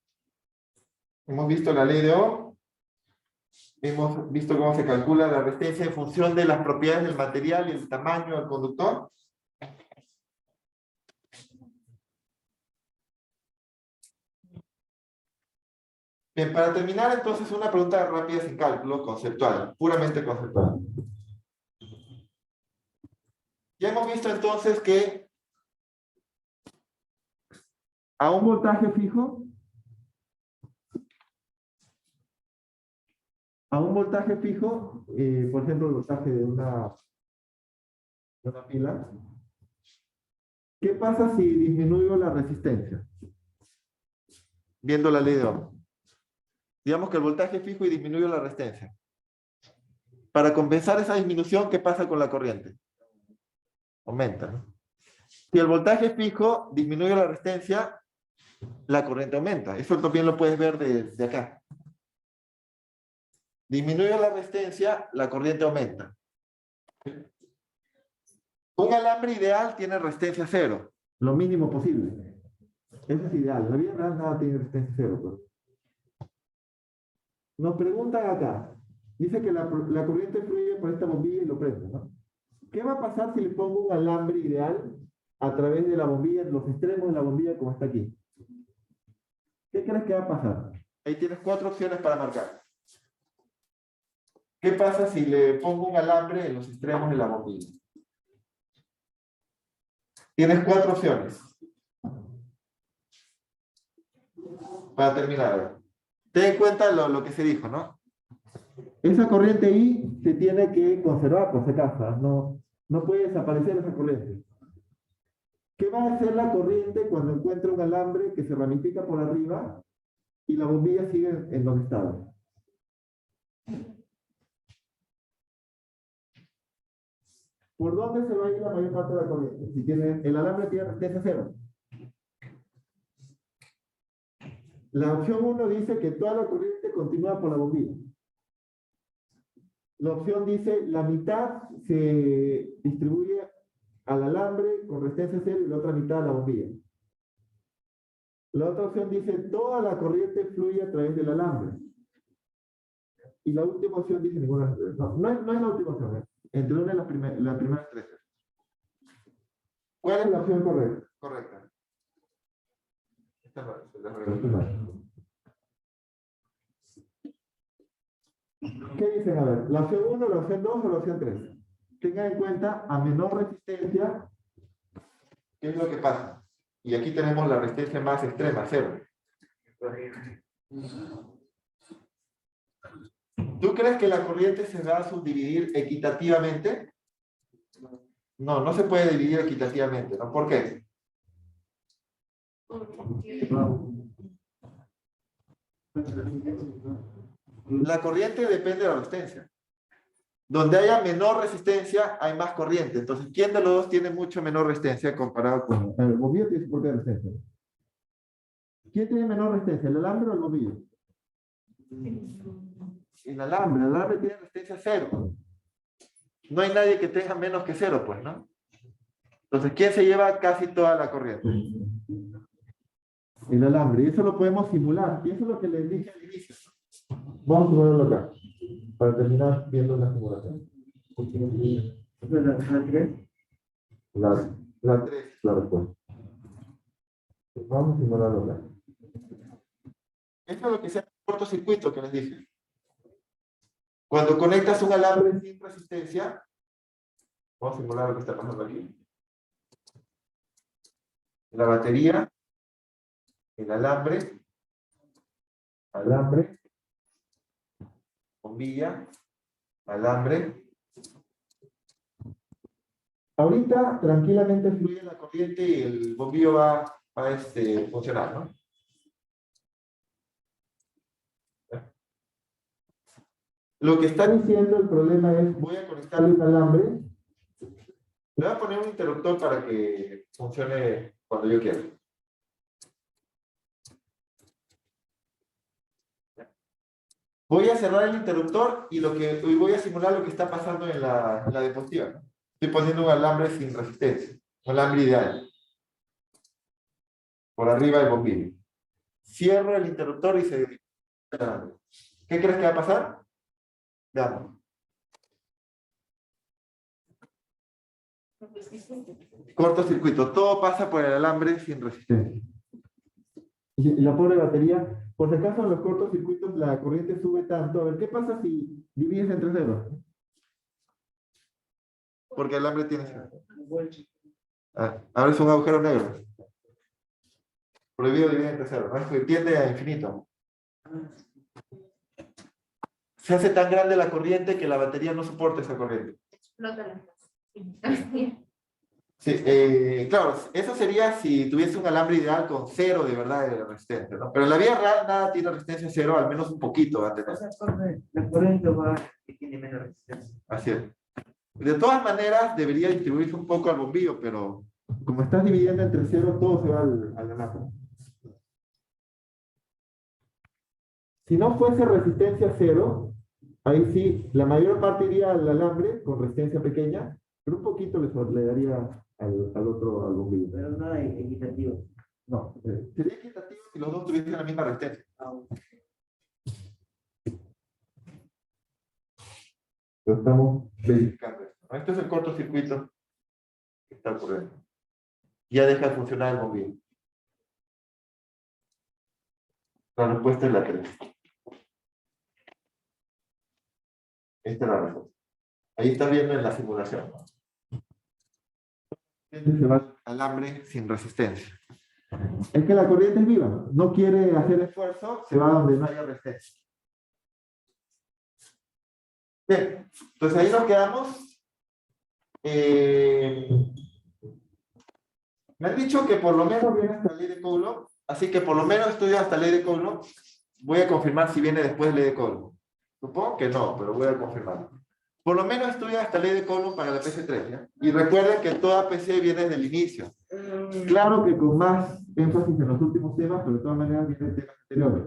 Hemos visto la ley de Ohm. Hemos visto cómo se calcula la resistencia en función de las propiedades del material y el tamaño del conductor. Bien, para terminar entonces una pregunta rápida sin cálculo, conceptual, puramente conceptual. Ya hemos visto entonces que a un voltaje fijo, por ejemplo el voltaje de una pila, ¿qué pasa si disminuyo la resistencia? Viendo la ley de Ohm. Digamos que el voltaje es fijo y disminuyo la resistencia. Para compensar esa disminución, ¿qué pasa con la corriente? Aumenta, ¿no? Si el voltaje es fijo, disminuyo la resistencia, la corriente aumenta. Eso también lo puedes ver de acá. Disminuyo la resistencia, la corriente aumenta. Un alambre ideal tiene resistencia cero, lo mínimo posible. Eso es ideal. En la vida real nada tiene resistencia cero. Pues. Nos preguntan acá. Dice que la corriente fluye por esta bombilla y lo prende, ¿no? ¿Qué va a pasar si le pongo un alambre ideal a través de la bombilla, en los extremos de la bombilla como está aquí? ¿Qué crees que va a pasar? Ahí tienes 4 opciones para marcar. ¿Qué pasa si le pongo un alambre en los extremos de la bombilla? Tienes 4 opciones. Para terminar. Ten en cuenta lo que se dijo, ¿no? Esa corriente I se tiene que conservar por si acaso. No puede desaparecer esa corriente. ¿Qué va a hacer la corriente cuando encuentre un alambre que se ramifica por arriba y la bombilla sigue en donde estaba? ¿Por dónde se va a ir la mayor parte de la corriente? Si el alambre tiene resistencia cero. La opción 1 dice que toda la corriente continúa por la bombilla. La opción dice la mitad se distribuye al alambre con resistencia cero y la otra mitad a la bombilla. La otra opción dice toda la corriente fluye a través del alambre. Y la última opción dice ninguna. No es la última opción. Entre una y la primera 3. ¿Cuál es la opción correcta? Esta no. ¿Qué dicen? A ver, ¿la opción 1, la opción 2 o la opción 3? tengan en cuenta, a menor resistencia, ¿qué es lo que pasa? Y aquí tenemos la resistencia más extrema, 0. ¿Tú crees que la corriente se va a subdividir equitativamente? No, no se puede dividir equitativamente, ¿no? ¿Por qué? La corriente depende de la resistencia. Donde haya menor resistencia, hay más corriente. Entonces, ¿quién de los dos tiene mucho menor resistencia comparado con el bombillo? Tiene su propia resistencia. ¿Quién tiene menor resistencia, el alambre o el bombillo? El alambre tiene resistencia 0. No hay nadie que tenga menos que 0, pues, ¿no? Entonces, ¿quién se lleva casi toda la corriente? El alambre. Y eso lo podemos simular. Y eso es lo que les dije al inicio. Vamos a simularlo acá, para terminar viendo la simulación. La 3 es la respuesta. Vamos a simularlo acá. Esto es lo que se llama cortocircuito que les dije. Cuando conectas un alambre sin resistencia, vamos a simular lo que está pasando aquí. La batería, el alambre, bombilla, alambre. Ahorita tranquilamente fluye la corriente y el bombillo va a funcionar, ¿no? Lo que está diciendo el problema es, voy a conectarle un alambre, le voy a poner un interruptor para que funcione cuando yo quiera. Voy a cerrar el interruptor y voy a simular lo que está pasando en la diapositiva, ¿no? Estoy poniendo un alambre sin resistencia, un alambre ideal. Por arriba del bombillo. Cierro el interruptor y se divide el alambre. ¿Qué crees que va a pasar? Veamos. Cortocircuito. Todo pasa por el alambre sin resistencia. Y la pobre batería, por si acaso en los cortocircuitos la corriente sube tanto. A ver, ¿qué pasa si divides entre 0? Porque el alambre tiene 0. Ahora es un agujero negro. Prohibido dividir entre 0. ¿No? Tiende a infinito. Se hace tan grande la corriente que la batería no soporta esa corriente. Sí, claro, eso sería si tuviese un alambre ideal con 0 de verdad de resistencia, ¿no? Pero en la vida real nada tiene resistencia 0, al menos un poquito antes. O sea, la corriente va que tiene menos resistencia. Así es. De todas maneras, debería distribuirse un poco al bombillo, pero como estás dividiendo entre 0, todo se va al alambre. Si no fuese resistencia 0, ahí sí, la mayor parte iría al alambre con resistencia pequeña, pero un poquito le daría al otro, al bombillo. Pero no hay equitativo. No, sería equitativo si los dos tuviesen la misma resistencia. Lo estamos verificando. Esto es el cortocircuito que está ocurriendo. Ya deja de funcionar el bombillo. La respuesta es la 3. Esta es la respuesta. Ahí está viendo en la simulación. Se va al alambre sin resistencia. Es que la corriente es viva. No quiere hacer esfuerzo, se va donde no haya resistencia. Bien, entonces ahí nos quedamos. Me han dicho que por lo menos viene hasta ley de Coulomb, así que por lo menos estudio hasta ley de Coulomb. Voy a confirmar si viene después ley de Coulomb. Supongo que no, pero voy a confirmar. Por lo menos estudia hasta ley de Coulomb para la PC3, ¿ya? Y recuerden que toda PC viene desde el inicio. Claro que con más énfasis en los últimos temas, pero de todas maneras vienen temas anteriores.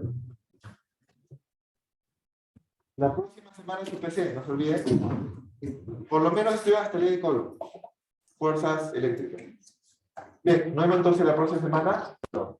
La próxima semana es su PC, no se olviden. Por lo menos estudia hasta ley de Coulomb. Fuerzas eléctricas. Bien, ¿nos vemos entonces la próxima semana? No.